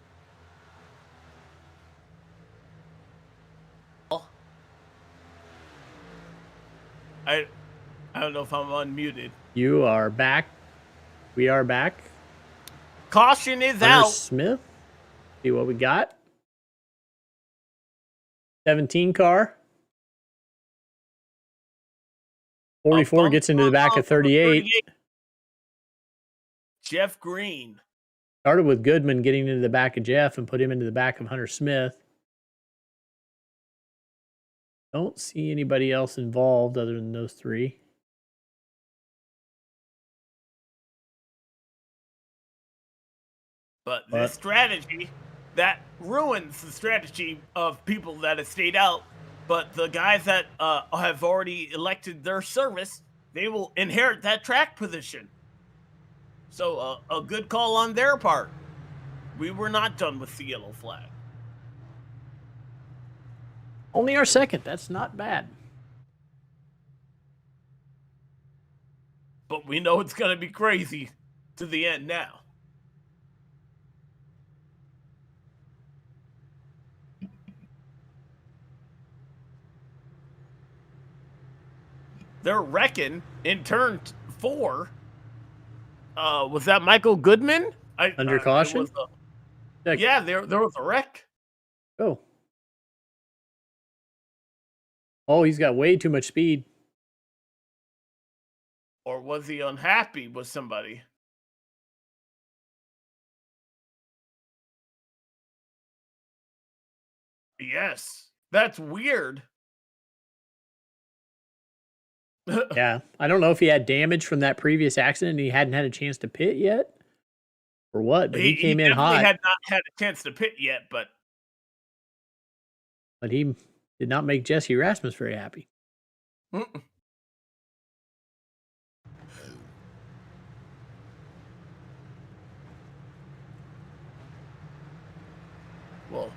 I don't know if I'm unmuted. You are back. We are back. Caution is Hunter out. Smith. See what we got. 17 car. 44 gets into the back of 38. Jeff Green. Started with Goodman getting into the back of Jeff and put him into the back of Hunter Smith. Don't see anybody else involved other than those three. But this strategy, that ruins the strategy of people that have stayed out. But the guys that have already elected their service, they will inherit that track position. So a good call on their part. We were not done with the yellow flag. Only our second. That's not bad. But we know it's going to be crazy to the end now. They're wrecking in turn 4. Was that Michael Goodman? Under caution? Yeah, there was a wreck. Oh. Oh, he's got way too much speed. Or was he unhappy with somebody? Yes. That's weird. Yeah. I don't know if he had damage from that previous accident and he hadn't had a chance to pit yet or what, but he came in hot. He had not had a chance to pit yet, but he did not make Jesse Rasmus very happy. Mm-mm. Well,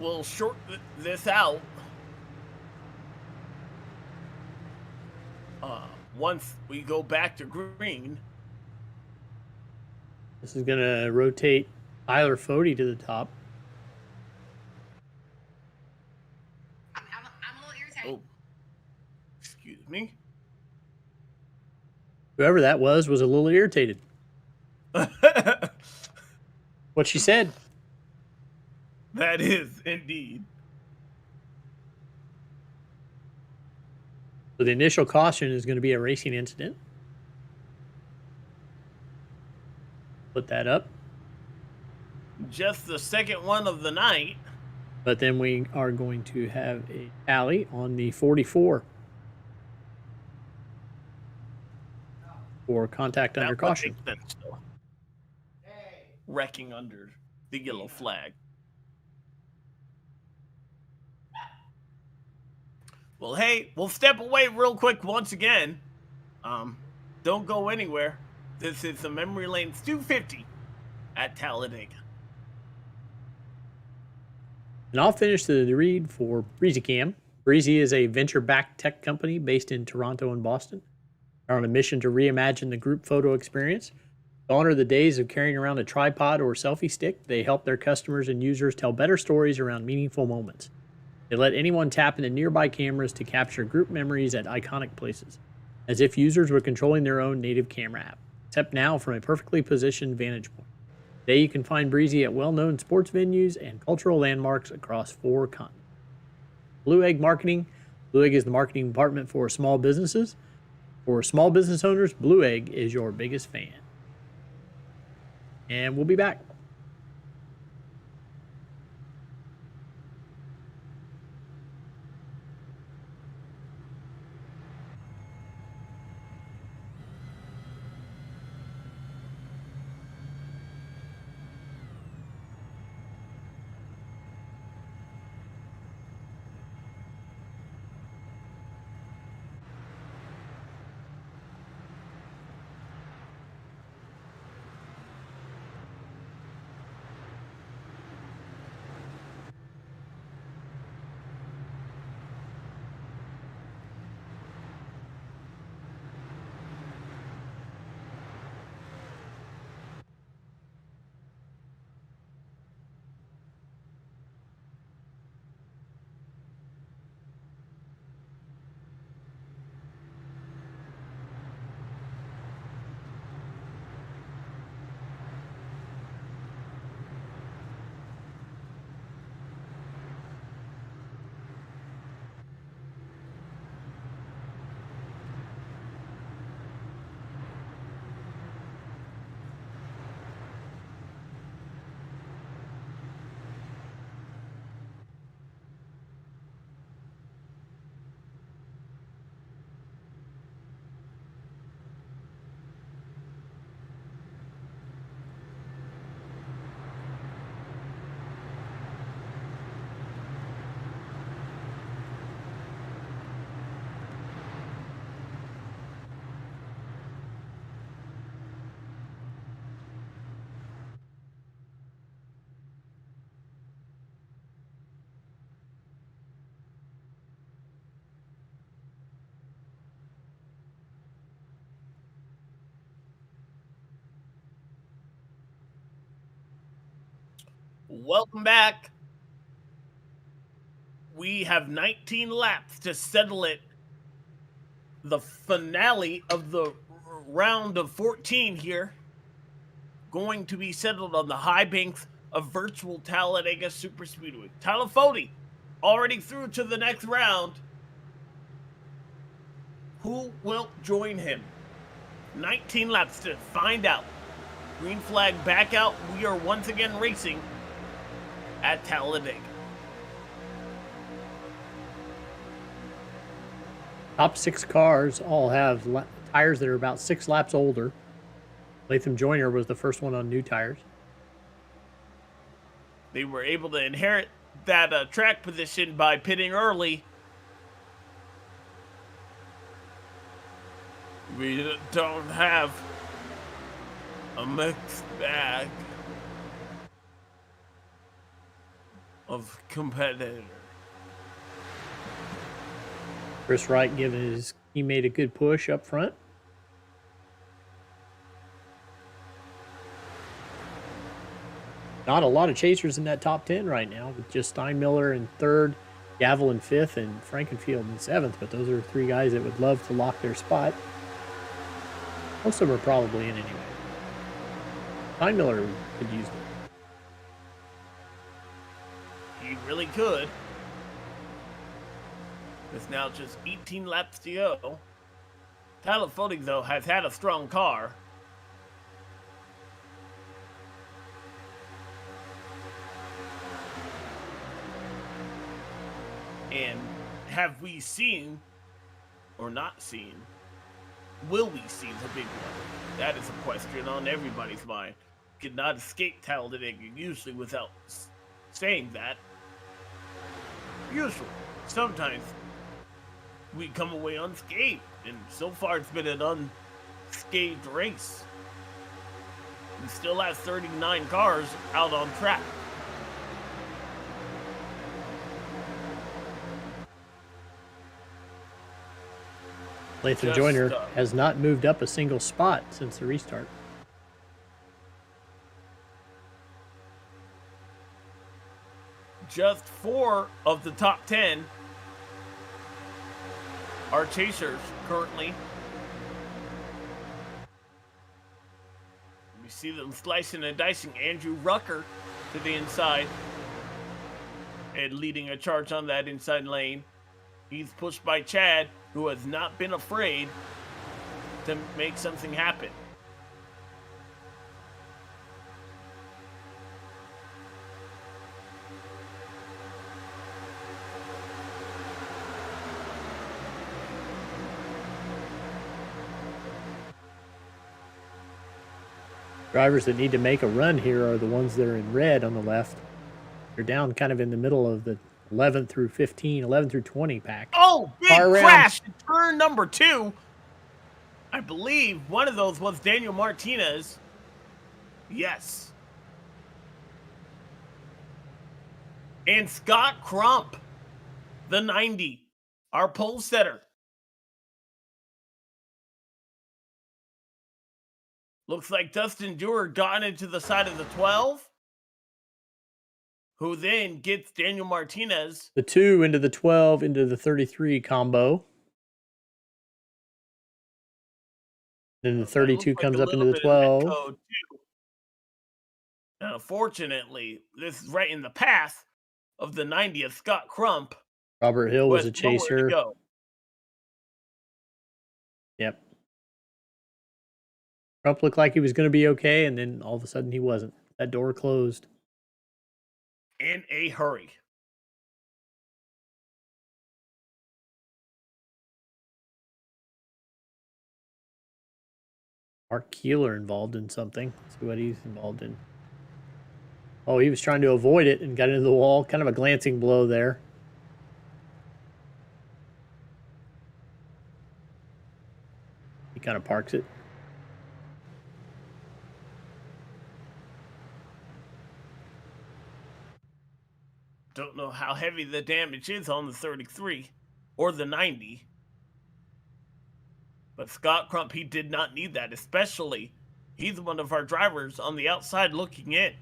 we'll short this out. Once we go back to green. This is going to rotate Tyler Fode to the top. I'm a little irritated. Oh, excuse me. Whoever that was a little irritated. What she said. That is indeed. So the initial caution is going to be a racing incident. Put that up. Just the second one of the night. But then we are going to have a tally on the 44 for contact under caution. Wrecking under the yellow flag. Well, hey, we'll step away real quick once again. Don't go anywhere. This is the Memory Lanes 250 at Talladega. And I'll finish the read for BreezyCam. Breezy is a venture-backed tech company based in Toronto and Boston. They're on a mission to reimagine the group photo experience. To honor the days of carrying around a tripod or selfie stick, they help their customers and users tell better stories around meaningful moments. They let anyone tap into nearby cameras to capture group memories at iconic places, as if users were controlling their own native camera app, except now from a perfectly positioned vantage point. Today you can find Breezy at well-known sports venues and cultural landmarks across 4 continents. Blue Egg Marketing. Blue Egg is the marketing department for small businesses. For small business owners, Blue Egg is your biggest fan. And we'll be back. Welcome back. We have 19 laps to settle it. The finale of the round of 14 here. Going to be settled on the high banks of virtual Talladega Superspeedway. Talafoti already through to the next round. Who will join him? 19 laps to find out. Green flag back out. We are once again racing at Talladega. Top 6 cars all have tires that are about 6 laps older. Latham Joyner was the first one on new tires. They were able to inherit that track position by pitting early. We don't have a mixed bag of competitors. Chris Wright he made a good push up front. Not a lot of chasers in that top 10 right now, with just Steinmiller in 3rd, Gavel in 5th, and Frankenfield in 7th. But those are 3 guys that would love to lock their spot. Most of them are probably in anyway. Steinmiller could use them. He really could. It's now just 18 laps to go. Talafoti, though, has had a strong car. And have we seen, or not seen, will we see the big one? That is a question on everybody's mind. Could not escape Talladega usually without saying that. Usually. Sometimes we come away unscathed, and so far it's been an unscathed race. We still have 39 cars out on track. Latham Joyner has not moved up a single spot since the restart. Just 4 of the top 10 are chasers currently. We see them slicing and dicing. Andrew Rucker to the inside and leading a charge on that inside lane. He's pushed by Chad, who has not been afraid to make something happen. Drivers that need to make a run here are the ones that are in red on the left. They're down kind of in the middle of the 11 through 15, 11 through 20 pack. Oh, big crash in turn number 2. I believe one of those was Daniel Martinez. Yes. And Scott Crump, the 90, our pole setter. Looks like Dustin Dewar got into the side of the 12, who then gets Daniel Martinez. The 2 into the 12 into the 33 combo. Then the 32 comes up into the 12. And unfortunately, this is right in the path of the 90th Scott Crump. Robert Hill was a chaser. Yep. Crump looked like he was going to be okay, and then all of a sudden he wasn't. That door closed. In a hurry. Mark Keeler involved in something. Let's see what he's involved in. Oh, he was trying to avoid it and got into the wall. Kind of a glancing blow there. He kind of parks it. Don't know how heavy the damage is on the 33 or the 90. But Scott Crump, he did not need that, especially he's one of our drivers on the outside looking in.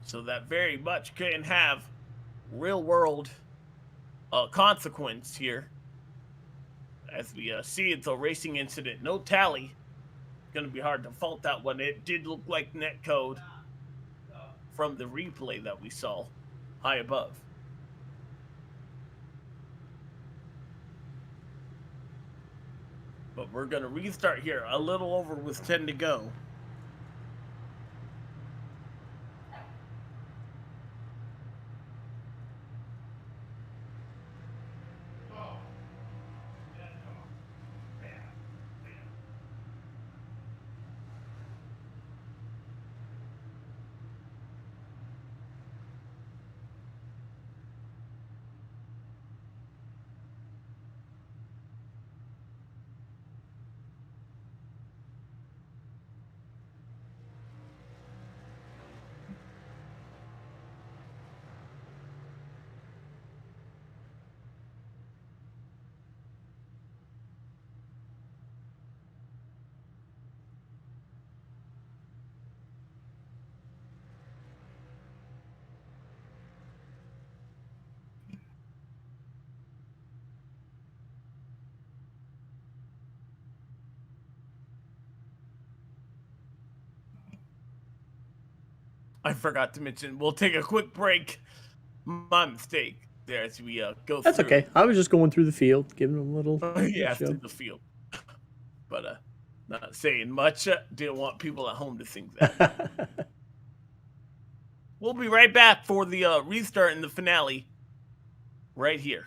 So that very much can have real world consequence here. As we see, it's a racing incident. No tally. Going to be hard to fault that one. It did look like net code from the replay that we saw high above. But we're going to restart here. A little over with 10 to go. I forgot to mention, we'll take a quick break. My mistake there as we go That's through. okay. I was just going through the field, giving them a little Yeah, show. through the field. But not saying much. Didn't want people at home to think that. We'll be right back for the restart and the finale right here.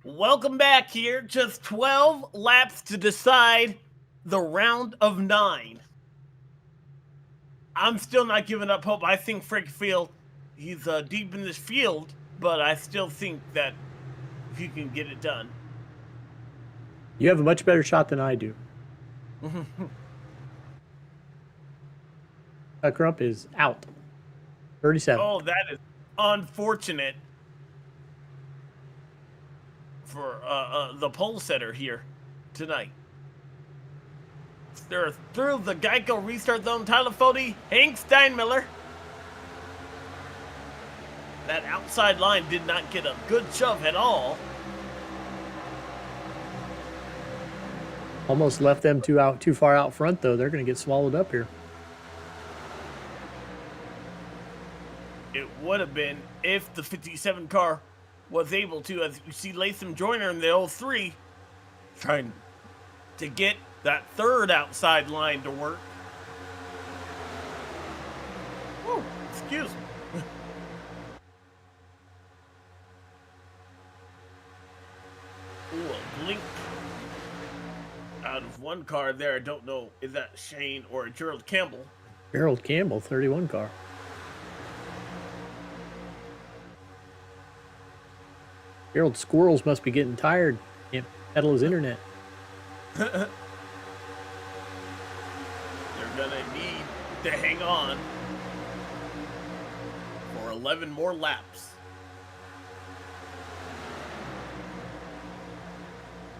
Welcome back here. Just 12 laps to decide the round of 9. I'm still not giving up hope. I think Frank Field, he's deep in this field, but I still think that he can get it done. You have a much better shot than I do. Crump is out. 37. Oh, that is unfortunate for the pole setter here tonight. They're through the Geico restart zone. Tyler Fode, Hank Steinmiller. That outside line did not get a good shove at all. Almost left them too far out front, though. They're going to get swallowed up here. It would have been if the 57 car was able to, as you see Latham Joyner in the 03, trying to get that third outside line to work. Whoa, excuse me. Ooh, a blink out of one car there. I don't know, is that Shane or Gerald Campbell? Gerald Campbell, 31 car. Gerald Squirrels must be getting tired. Can't pedal his internet. They're gonna need to hang on for 11 more laps.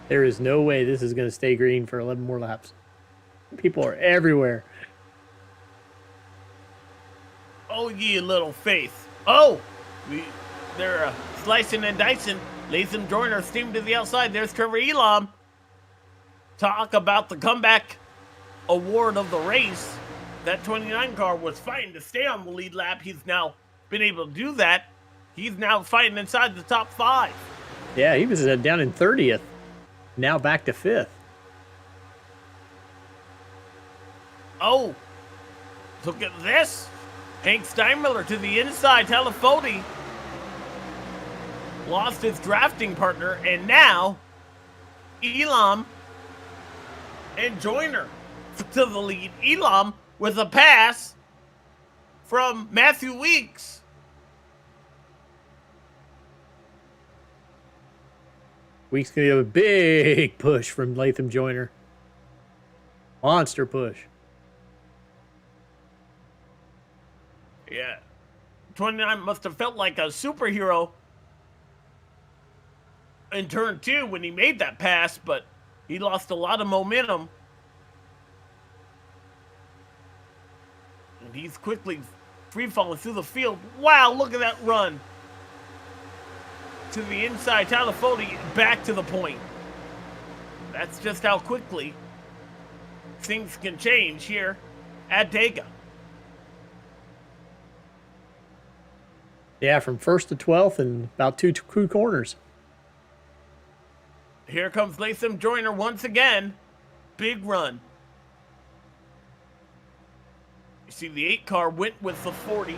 There is no way this is going to stay green for 11 more laps. People are everywhere. Oh, ye little faith. Oh, they're slicing and dicing. Latham Joyner steamed to the outside. There's Trevor Elam. Talk about the comeback award of the race. That 29 car was fighting to stay on the lead lap. He's now been able to do that. He's now fighting inside the top 5. Yeah, he was down in 30th. Now back to 5th. Oh, look at this. Hank Steinmiller to the inside. Tyler Fode lost his drafting partner, and now Elam and Joyner to the lead. Elam with a pass from Matthew Weeks. Weeks going to have a big push from Latham Joyner. Monster push. Yeah. 29 must have felt like a superhero in turn 2 when he made that pass, but he lost a lot of momentum. And he's quickly free falling through the field. Wow, look at that run. To the inside, Tyler Fode back to the point. That's just how quickly things can change here at Talladega. Yeah, from 1st to 12th and about two corners. Here comes Latham Joyner once again. Big run. You see the 8 car went with the 40.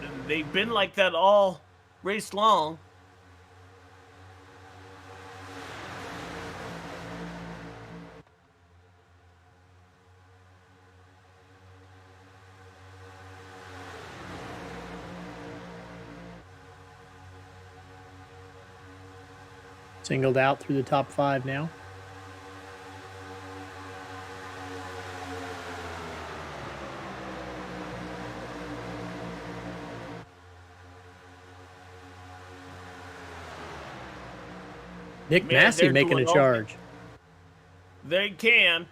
And they've been like that all race long. Singled out through the top 5 now. Nick Massey making a charge. They can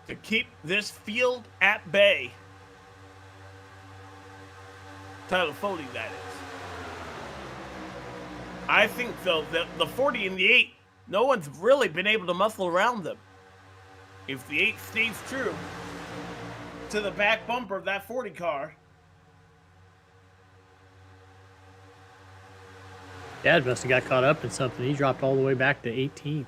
to keep this field at bay. Tyler Fode, that is. I think, though, that the 40 and the 8, no one's really been able to muscle around them. If the 8 stays true to the back bumper of that 40 car. Dad must have got caught up in something. He dropped all the way back to 18th.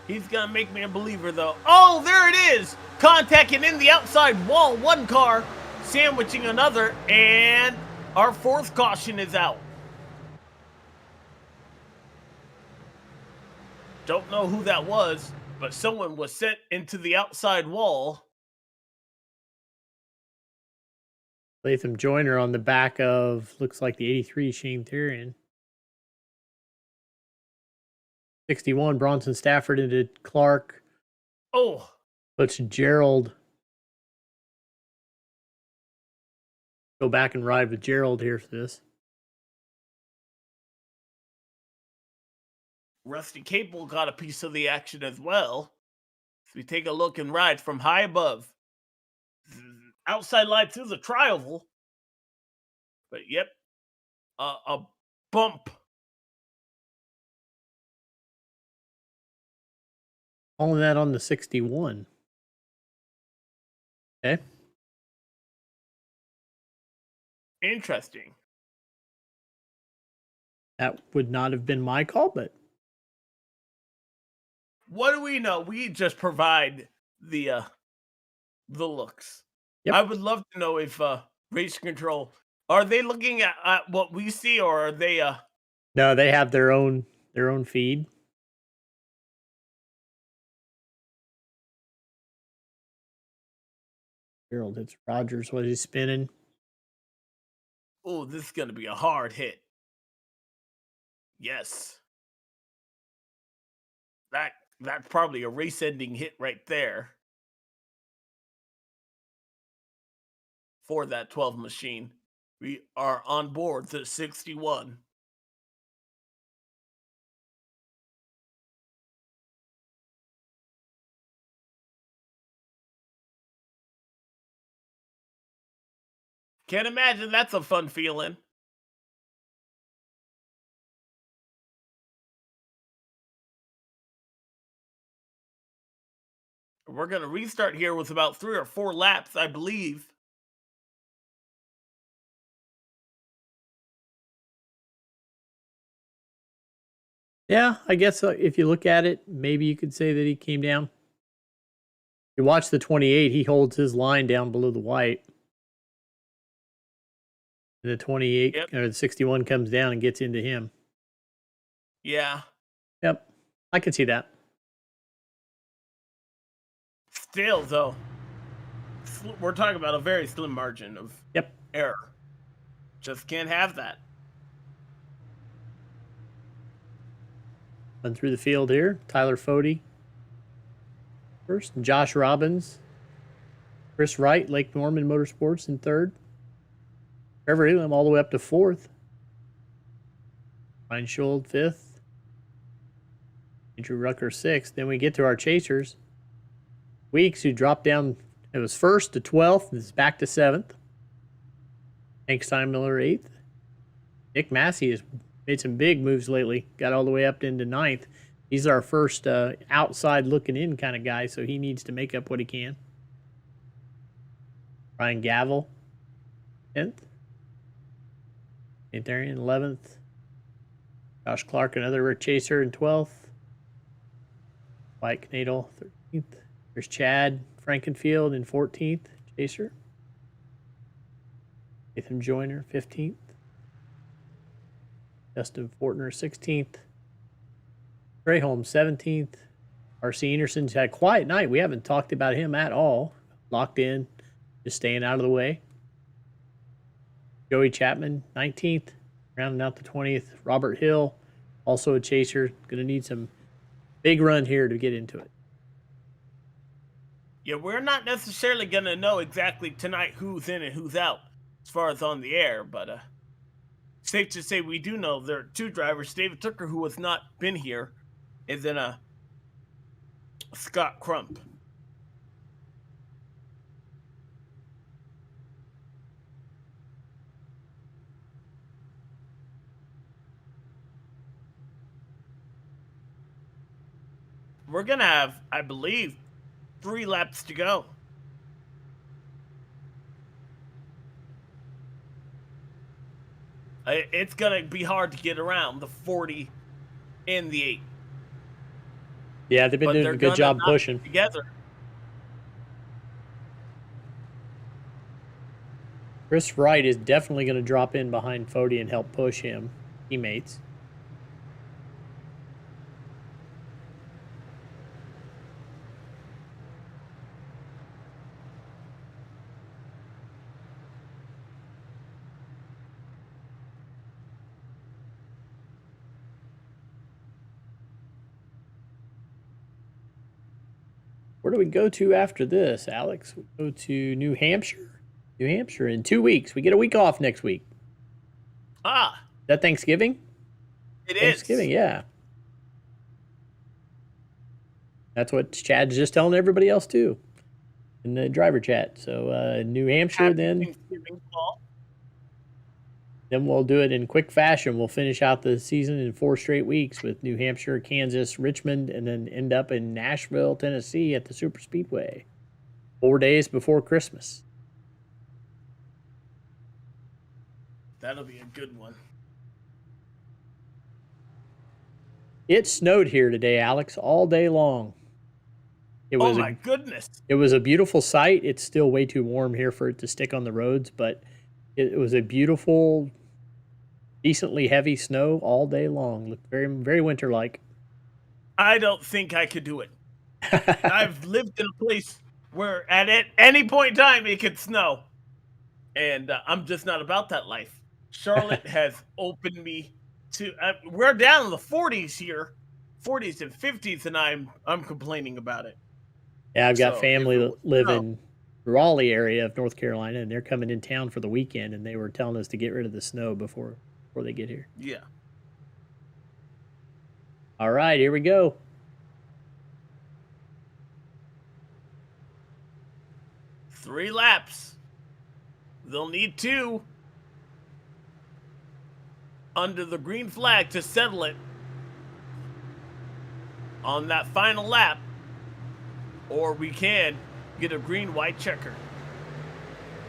He's going to make me a believer, though. Oh, there it is! Contacting in the outside wall. One car sandwiching another, and our 4th caution is out. Don't know who that was, but someone was sent into the outside wall. Latham Joyner on the back of, looks like the 83 Shane Therian. 61 Bronson Stafford into Clark. Oh, Let's Gerald go back and ride with Gerald here for this. Rusty Cable got a piece of the action as well. So we take a look and ride from high above. Outside line through the tri-oval. But yep, a bump. Calling that on the 61. Okay. Interesting. That would not have been my call, but What do we know? We just provide the looks. Yep. I would love to know if race control, are they looking at what we see, or are they no, they have their own feed. Gerald hits Rogers. What is he spinning? oh, this is gonna be a hard hit. Yes. That's probably a race ending hit right there for that 12 machine. We are on board the 61. Can't imagine that's a fun feeling. We're going to restart here with about 3 or 4 laps, I believe. Yeah, I guess if you look at it, maybe you could say that he came down. You watch the 28, he holds his line down below the white. And the 28 Yep. or the 61 comes down and gets into him. Yeah. Yep. I can see that. Still, though, we're talking about a very slim margin of error. Just can't have that. Run through the field here. Tyler Fody first. Josh Robbins. Chris Wright, Lake Norman Motorsports in third. Trevor Elam all the way up to fourth. Ryan Schold fifth. Andrew Rucker sixth. Then we get to our chasers. Weeks, who dropped down, it was first to 12th, and is back to 7th. Hank Steinmiller 8th. Nick Massey has made some big moves lately. Got all the way up into 9th. He's our first outside looking in kind of guy, so he needs to make up what he can. Ryan Gavel, 10th. Antharian, 11th. Josh Clark, another chaser, in 12th. Mike Nadel, 13th. There's Chad Frankenfield in 14th, chaser. Nathan Joyner, 15th. Justin Fortner, 16th. Trey Holmes, 17th. R.C. Anderson's had a quiet night. We haven't talked about him at all. Locked in, just staying out of the way. Joey Chapman, 19th. Rounding out the 20th. Robert Hill, also a chaser. Going to need some big run here to get into it. Yeah, we're not necessarily going to know exactly tonight who's in and who's out as far as on the air, but safe to say we do know there are 2 drivers. David Tucker, who has not been here, is in a Scott Crump. We're going to have, I believe, 3 laps to go. It's going to be hard to get around the 40 and the 8. Yeah, they've been doing a good job pushing together. Chris Wright is definitely going to drop in behind Fody and help push him, teammates. Where do we go to after this, Alex? We go to New Hampshire. New Hampshire in 2 weeks. We get a week off next week. Ah, Is that Thanksgiving? it is. Thanksgiving, yeah. That's what Chad's just telling everybody else too in the driver chat. So New Hampshire, Happy then Thanksgiving, Paul. we'll do it in quick fashion. We'll finish out the season in 4 straight weeks with New Hampshire, Kansas, Richmond, and then end up in Nashville, Tennessee at the Super Speedway. 4 days before Christmas. That'll be a good one. It snowed here today, Alex, all day long. Oh my goodness. It was a beautiful sight. It's still way too warm here for it to stick on the roads, but it was a beautiful, decently heavy snow all day long. Looked very, very winter-like. I don't think I could do it. I've lived in a place where at any point in time it could snow. And I'm just not about that life. Charlotte has opened me to, we're down in the 40s here, 40s and 50s, and I'm complaining about it. Yeah, I've got So, family if it that was live snow- in the Raleigh area of North Carolina, and they're coming in town for the weekend, and they were telling us to get rid of the snow before they get here. Yeah. All right, here we go. Three laps. They'll need 2 under the green flag to settle it on that final lap, or we can get a green-white checker.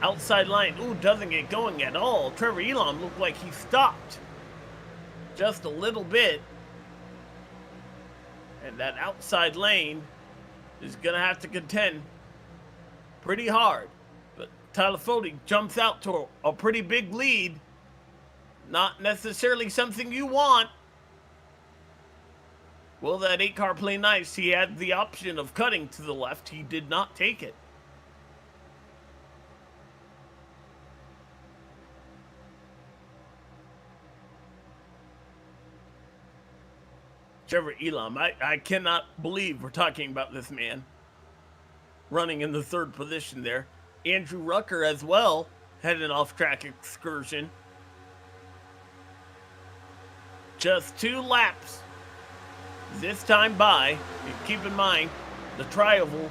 Outside line, ooh, doesn't get going at all. Trevor Elon looked like he stopped just a little bit. And that outside lane is going to have to contend pretty hard. But Talladega jumps out to a pretty big lead. Not necessarily something you want. Will that 8-car play nice? He had the option of cutting to the left. He did not take it. Trevor Elam, I cannot believe we're talking about this man running in the 3rd position there. Andrew Rucker as well had an off-track excursion. Just 2 laps this time by. And keep in mind, the tri-oval,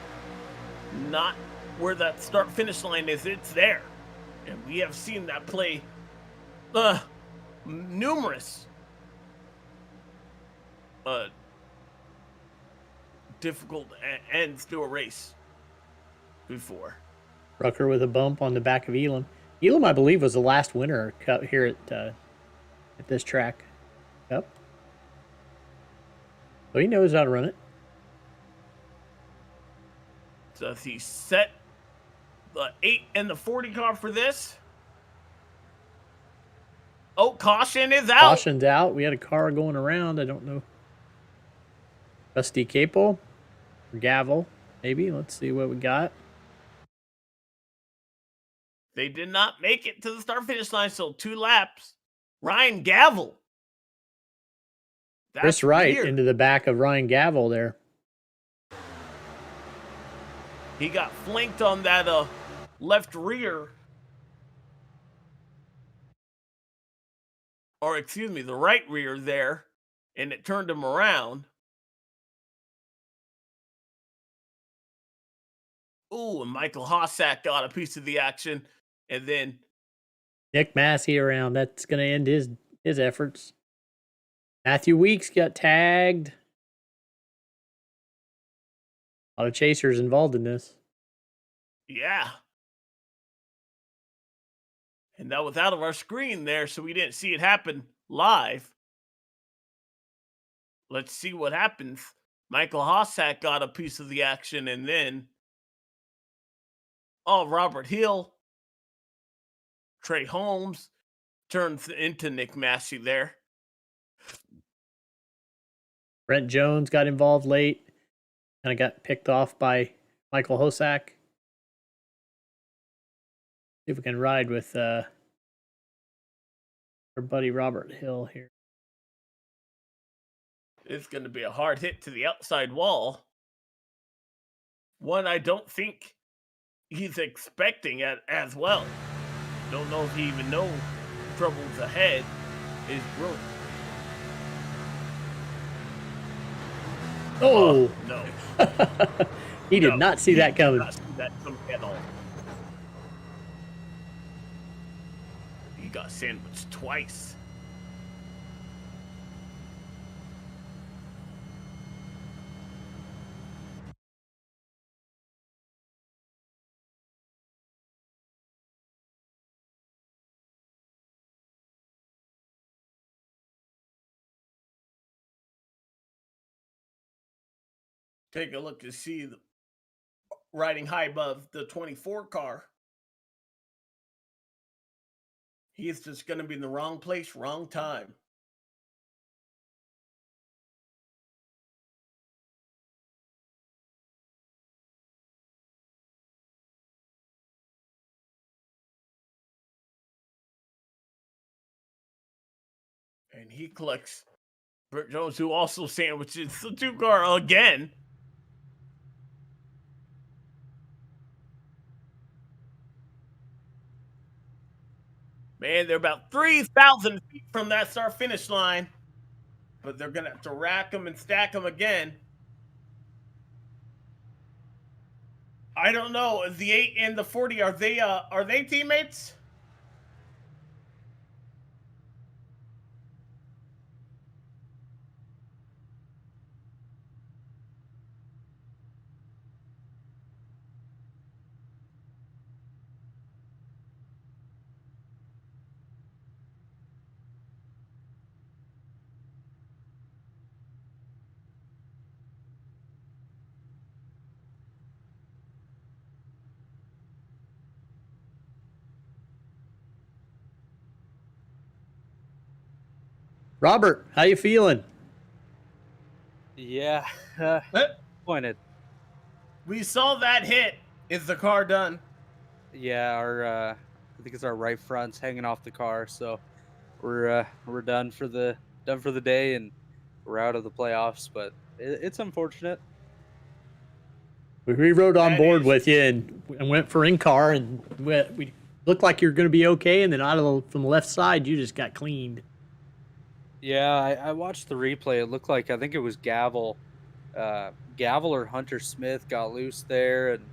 not where that start-finish line is, it's there. And we have seen that play numerous difficult ends to a race before. Rucker with a bump on the back of Elam. Elam, I believe, was the last winner cut here at this track. Yep. So he knows how to run it. Does he set the 8 and the 40 car for this? Oh, caution is out. Caution's out. We had a car going around. I don't know. Rusty Capo or Gavel, maybe. Let's see what we got. They did not make it to the start-finish line, so 2 laps. Ryan Gavel. That's Chris Wright weird. into the back of Ryan Gavel there. He got flanked on that left rear. Or excuse me, the right rear there. And it turned him around. Ooh, and Michael Hossack got a piece of the action. And then Nick Massey around. That's going to end his efforts. Matthew Weeks got tagged. A lot of chasers involved in this. yeah. And that was out of our screen there, so we didn't see it happen live. Let's see what happens. Michael Hossack got a piece of the action, and then Robert Hill, Trey Holmes turns into Nick Massey there. Brent Jones got involved late. Kind of got picked off by Michael Hossack. See if we can ride with our buddy Robert Hill here. It's going to be a hard hit to the outside wall One I don't think he's expecting as well. Don't know if he even knows troubles ahead is brewing. Oh, no. he did No, not see he that did coming. not see that coming at all. He got sandwiched twice. Take a look to see the riding high above the 24 car. He's just going to be in the wrong place, wrong time. And he collects Burt Jones, who also sandwiches the 2 car again. Man, they're about 3,000 feet from that start finish line, but they're going to have to rack them and stack them again. I don't know. The 8 and the 40, are they teammates? Robert, how you feeling? Yeah, disappointed. We saw that hit. Is the car done? Yeah, our I think it's our right front's hanging off the car, so we're done for the day, and we're out of the playoffs. But it's unfortunate. We rode on That board is- with you and went for in car, and we looked like you're going to be okay. And then from the left side, you just got cleaned. Yeah, I watched the replay. It looked like I think it was Gavel, Gavel or Hunter Smith got loose there and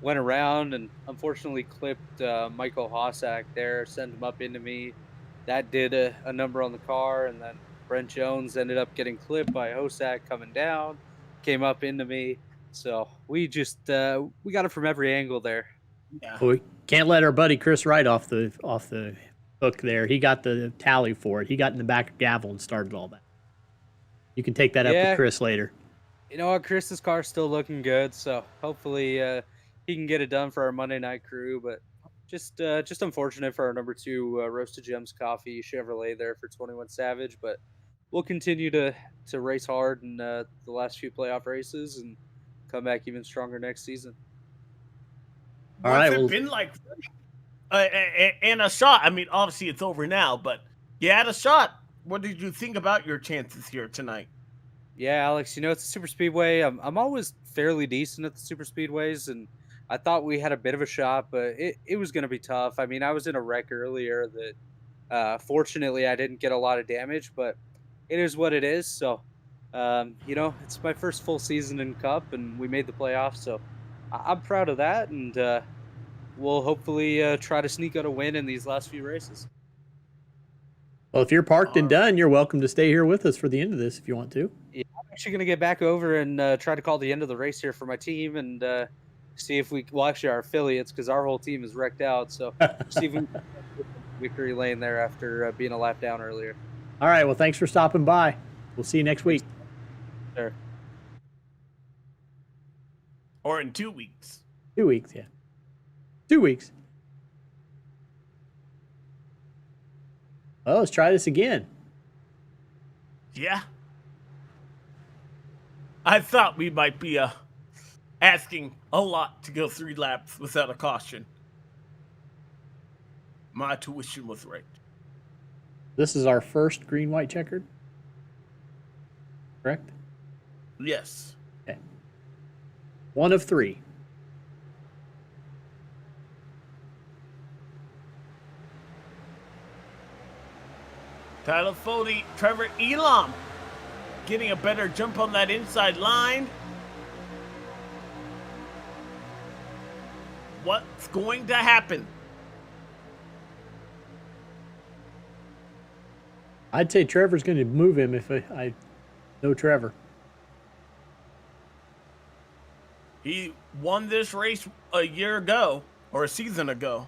went around and unfortunately clipped Michael Hossack there, sent him up into me. That did a number on the car, and then Brent Jones ended up getting clipped by Hossack coming down, came up into me. So we just we got it from every angle there. Yeah. But we can't let our buddy Chris Wright off the hook there. He got the tally for it. He got in the back of Gavel and started all that. You can take that up Yeah. with Chris later. You know what? Chris's car's still looking good, so hopefully he can get it done for our Monday night crew. But just unfortunate for our number 2 Roasted Gems Coffee Chevrolet there for 21 Savage. But we'll continue to race hard in the last few playoff races and come back even stronger next season. All What's right, it well- been like? And a shot. I mean, obviously it's over now, but you had a shot. What did you think about your chances here tonight? Yeah, Alex, you know, it's a super speedway. I'm always fairly decent at the super speedways, and I thought we had a bit of a shot, but it was going to be tough. I mean, I was in a wreck earlier that fortunately I didn't get a lot of damage, but it is what it is. So, you know, it's my first full season in Cup, and we made the playoffs, so I'm proud of that, and we'll hopefully try to sneak out a win in these last few races. Well, if you're parked and done, you're welcome to stay here with us for the end of this if you want to. Yeah, I'm actually going to get back over and try to call the end of the race here for my team and see if actually our affiliates, because our whole team is wrecked out. So see if we can get victory lane there after being a lap down earlier. All right, well, thanks for stopping by. We'll see you next week. Sure. Or in 2 weeks? 2 weeks, yeah. 2 weeks. Well, let's try this again. Yeah. I thought we might be asking a lot to go 3 laps without a caution. My tuition was right. This is our first green-white checkered, correct? Yes. Okay. 1 of 3. Tyler Fody, Trevor Elam getting a better jump on that inside line. What's going to happen? I'd say Trevor's going to move him if I know Trevor. He won this race a year ago or a season ago.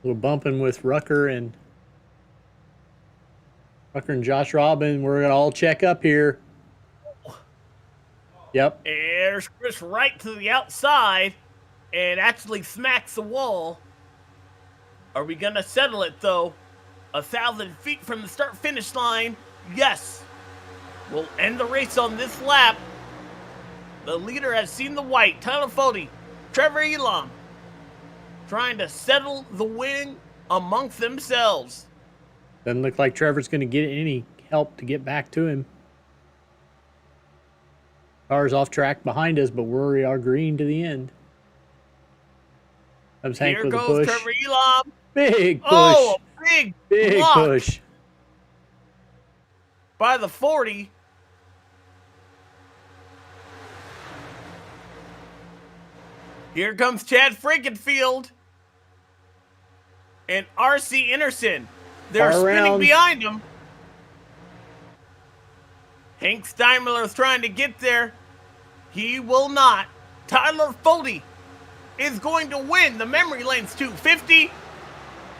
A little bumping with Rucker and Josh Robin. We're going to all check up here. Yep. There's Chris right to the outside and actually smacks the wall. Are we going to settle it, though? 1,000 feet from the start-finish line. Yes. We'll end the race on this lap. The leader has seen the white. Tyler Fody, Trevor Elam, trying to settle the win amongst themselves. Doesn't look like Trevor's going to get any help to get back to him. Car's off track behind us, but we are green to the end. Comes Hank Here with a goes push. Trevor Elam. Big push. Oh, a big block push. by the 40. Here comes Chad Frankenfield and R.C. Anderson. They're Far spinning around. behind him. Hank Steinmiller is trying to get there. He will not. Tyler Fody is going to win the Memory Lanes 250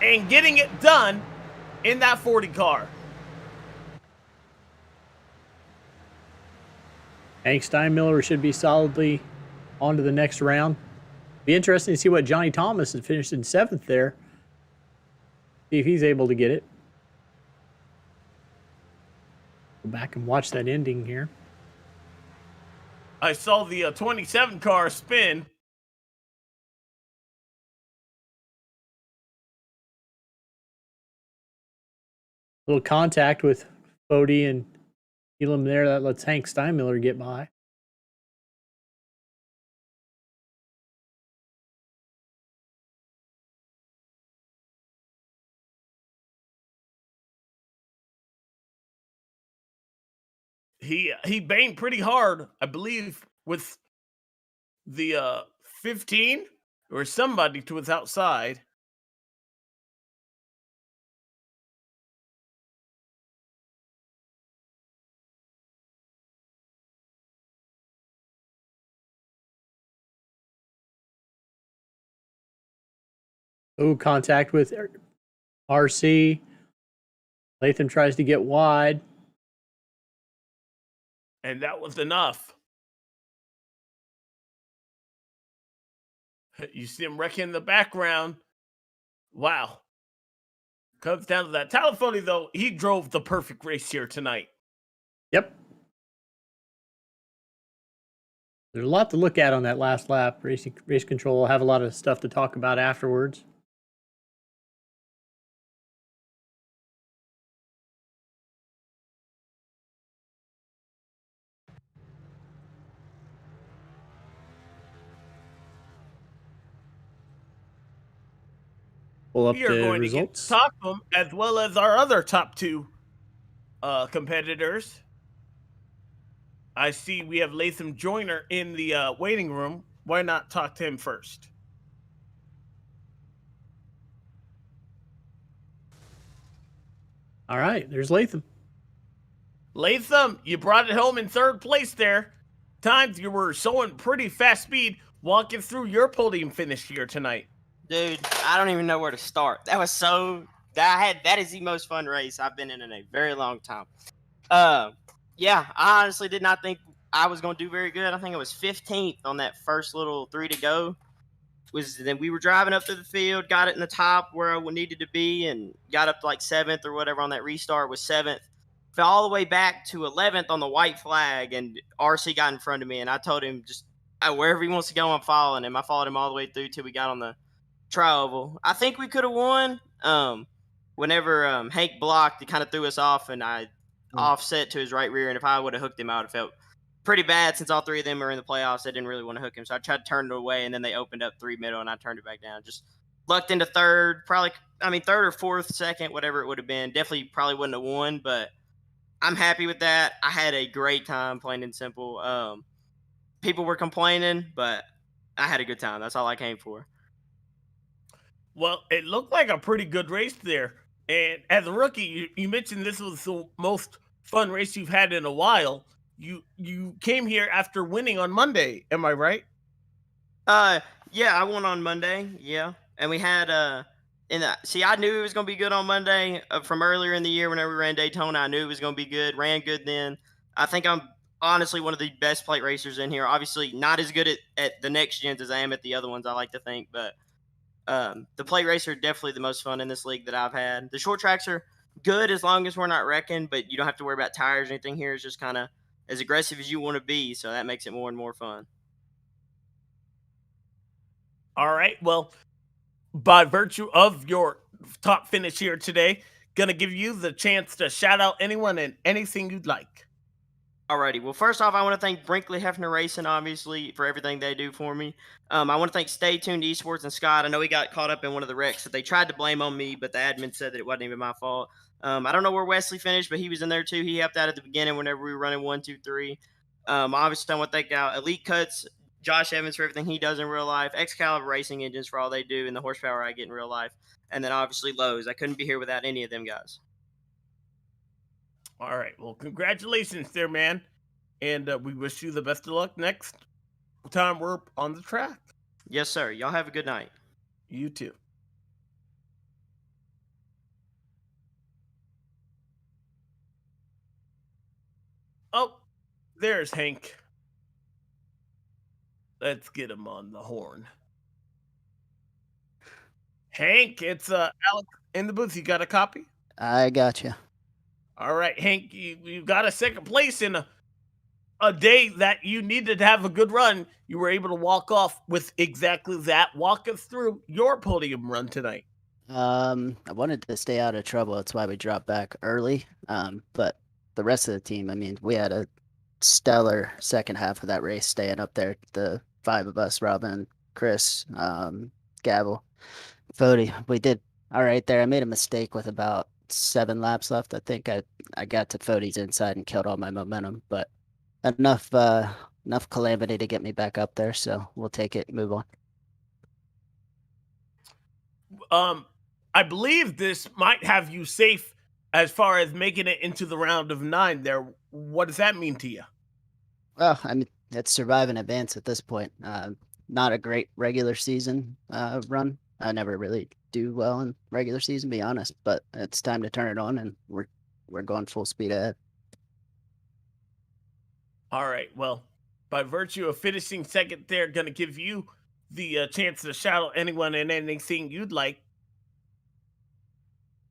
and getting it done in that 40 car. Hank Steinmiller should be solidly on to the next round. Be interesting to see what Johnny Thomas had finished in 7th there. See if he's able to get it. Go back and watch that ending here. I saw the 27 car spin. Little contact with Fody and Elam there. That lets Hank Steinmiller get by. He banged pretty hard, I believe, with the 15 or somebody to his outside. Oh, contact with RC. Latham tries to get wide. And that was enough. You see him wrecking in the background. Wow. Comes down to that. Tyler Fody, though, he drove the perfect race here tonight. Yep. There's a lot to look at on that last lap. Race control will have a lot of stuff to talk about afterwards. Pull up We are the going results. to get to talk to them as well as our other top two competitors. I see we have Latham Joyner in the waiting room. Why not talk to him first? All right, there's Latham. Latham, you brought it home in 3rd place there. Times you were showing pretty fast speed. Walking through your podium finish here tonight. Dude, I don't even know where to start. That is the most fun race I've been in a very long time. Yeah, I honestly did not think I was going to do very good. I think I was 15th on that first little 3 to go. Then we were driving up to the field, got it in the top where I needed to be, and got up to like 7th or whatever on that restart, was 7th. Fell all the way back to 11th on the white flag, and RC got in front of me, and I told him just wherever he wants to go, I'm following him. I followed him all the way through till we got on the tri-oval. I think we could have won. whenever Hank blocked, it kind of threw us off, and I offset to his right rear. And if I would have hooked him, I would have felt pretty bad since all three of them are in the playoffs. I didn't really want to hook him, so I tried to turn it away, and then they opened up 3 middle, and I turned it back down. Just lucked into third, third or fourth, second, whatever it would have been. Definitely probably wouldn't have won, but I'm happy with that. I had a great time, plain and simple. People were complaining, but I had a good time. That's all I came for. Well, it looked like a pretty good race there. And as a rookie, you mentioned this was the most fun race you've had in a while. You came here after winning on Monday. Am I right? Yeah, I won on Monday. Yeah, and we had I knew it was gonna be good on Monday from earlier in the year whenever we ran Daytona. I knew it was gonna be good. Ran good then. I think I'm honestly one of the best plate racers in here. Obviously, not as good at the next gens as I am at the other ones. I like to think, but the plate racer are definitely the most fun in this league that I've had. The short tracks are good as long as we're not wrecking, but you don't have to worry about tires or anything here. It's just kind of as aggressive as you want to be, so that makes it more and more fun. All right. Well, by virtue of your top finish here today, gonna give you the chance to shout out anyone and anything you'd like. Alrighty. Well, first off, I want to thank Brinkley Hefner Racing, obviously, for everything they do for me. I want to thank Stay Tuned Esports and Scott. I know he got caught up in one of the wrecks that they tried to blame on me, but the admin said that it wasn't even my fault. I don't know where Wesley finished, but he was in there too. He helped out at the beginning whenever we were running 1, 2, 3. Obviously, I want to thank Elite Cuts, Josh Evans for everything he does in real life, Excalibur Racing Engines for all they do, and the horsepower I get in real life, and then obviously Lowe's. I couldn't be here without any of them guys. All right. Well, congratulations there, man. And we wish you the best of luck next time we're on the track. Yes, sir. Y'all have a good night. You too. Oh, there's Hank. Let's get him on the horn. Hank, it's Alex in the booth. You got a copy? I gotcha. All right, Hank, you got a second place in a day that you needed to have a good run. You were able to walk off with exactly that. Walk us through your podium run tonight. I wanted to stay out of trouble. That's why we dropped back early. But the rest of the team, I mean, we had a stellar second half of that race, staying up there. The 5 of us, Robin, Chris, Gavel, Fody, we did all right there. I made a mistake with about 7 laps left. I think I got to Fody's inside and killed all my momentum, but enough calamity to get me back up there. So we'll take it, move on. I believe this might have you safe as far as making it into the round of 9 there. What does that mean to you? Well, I mean, it's survive and advance at this point. Not a great regular season run. I never really do well in regular season, be honest, but it's time to turn it on, and we're going full speed ahead. All right. Well, by virtue of finishing second there, going to give you the chance to shout out anyone and anything you'd like.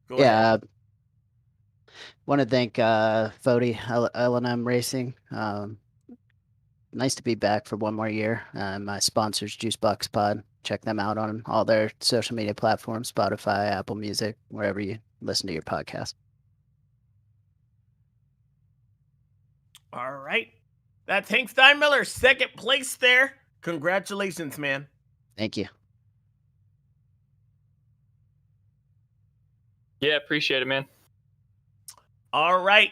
Go ahead. Want to thank Fody, L&M Racing. Nice to be back for one more year. My sponsors, Juicebox Pod. Check them out on all their social media platforms, Spotify, Apple Music, wherever you listen to your podcast. All right. That's Hank Steinmiller, second place there. Congratulations, man. Thank you. Yeah, appreciate it, man. All right.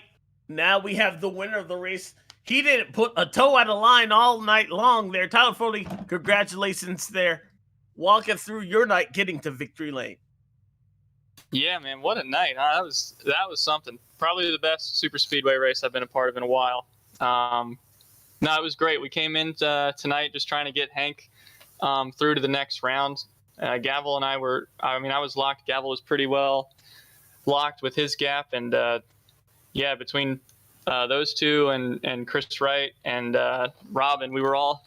Now we have the winner of the race. He didn't put a toe out of line all night long there. Tyler Foley, congratulations there. Walk us through your night getting to victory lane. Yeah, man, what a night. That was something. Probably the best super speedway race I've been a part of in a while. No, it was great. We came in tonight just trying to get Hank through to the next round. Gavel and I was locked. Gavel was pretty well locked with his gap. And, between those two and Chris Wright and Robin, we were all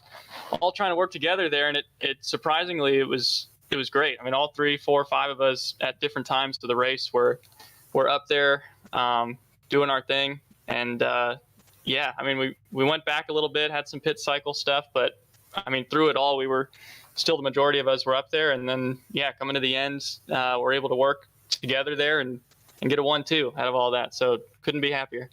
trying to work together there. And it surprisingly, it was great. I mean, all 3, 4, 5 of us at different times of the race were up there doing our thing. And, I mean, we went back a little bit, had some pit cycle stuff, but I mean, through it all, the majority of us were up there. And then, coming to the end, we're able to work together there and get a 1-2 out of all that. So couldn't be happier.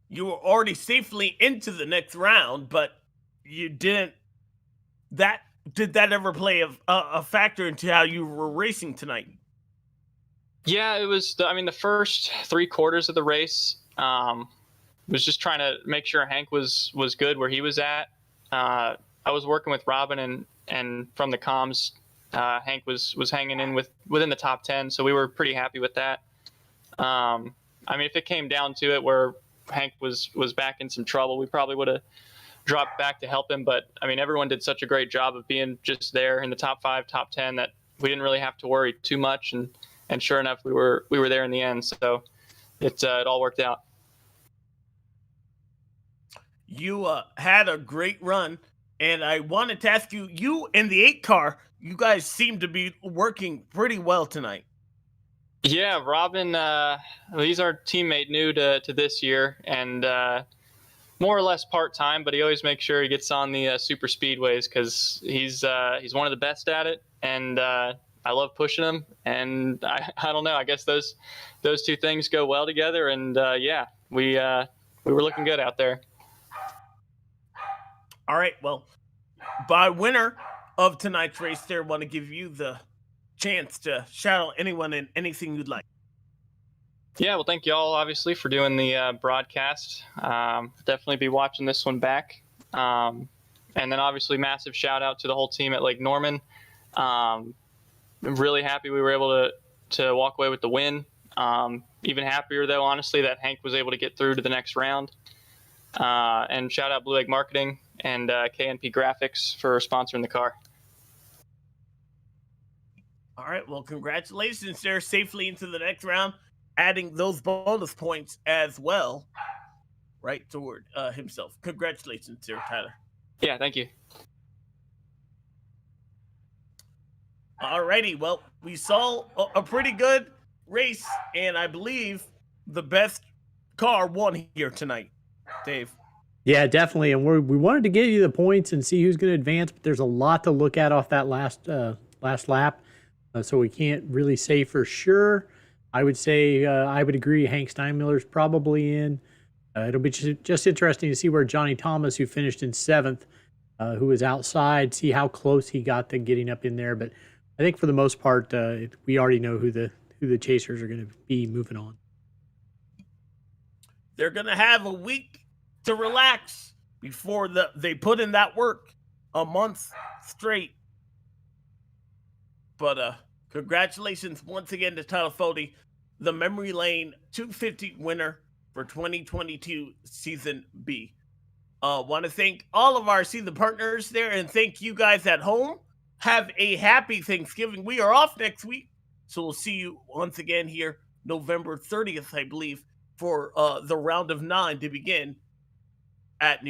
You were already safely into the next round, but you didn't. Did that ever play a factor into how you were racing tonight? Yeah, it was. The first 3 quarters of the race was just trying to make sure Hank was good where he was at. I was working with Robin, and from the comms, Hank was hanging in within the top 10, so we were pretty happy with that. If it came down to it where Hank was back in some trouble, we probably would have dropped back to help him. But everyone did such a great job of being just there in the top 5, top 10 that we didn't really have to worry too much. And sure enough, we were there in the end. So it all worked out. You had a great run, and I wanted to ask you. You and the 8 car, you guys seem to be working pretty well tonight. Yeah, Robin, he's our teammate new to this year, and more or less part-time, but he always makes sure he gets on the super speedways because he's one of the best at it, and I love pushing him. And I don't know, I guess those 2 things go well together, and we were looking good out there. All right, well, by winner of tonight's race there, I want to give you the chance to shout out anyone and anything you'd like. Yeah, well, thank you all, obviously, for doing the broadcast. Definitely be watching this one back. And then, obviously, massive shout-out to the whole team at Lake Norman. I'm really happy we were able to walk away with the win. Even happier, though, honestly, that Hank was able to get through to the next round. And shout-out Blue Egg Marketing and KNP Graphics for sponsoring the car. All right, well, congratulations there, safely into the next round, adding those bonus points as well, right, toward himself. Congratulations, sir, Tyler. Yeah, thank you. All righty, well, we saw a pretty good race, and I believe the best car won here tonight, Dave. Yeah, definitely, and we wanted to give you the points and see who's going to advance, but there's a lot to look at off that last lap. So we can't really say for sure. I would say I would agree Hank Steinmiller's probably in. It'll be just interesting to see where Johnny Thomas, who finished in 7th, who was outside, see how close he got to getting up in there. But I think for the most part, we already know who the chasers are going to be moving on. They're going to have a week to relax before they put in that work, a month straight. But congratulations once again to Tyler Fody, the Memory Lane 250 winner for 2022 Season B. Want to thank all of our season partners there, and thank you guys at home. Have a happy Thanksgiving. We are off next week, so we'll see you once again here November 30th, I believe, for the round of 9 to begin at New Hampshire.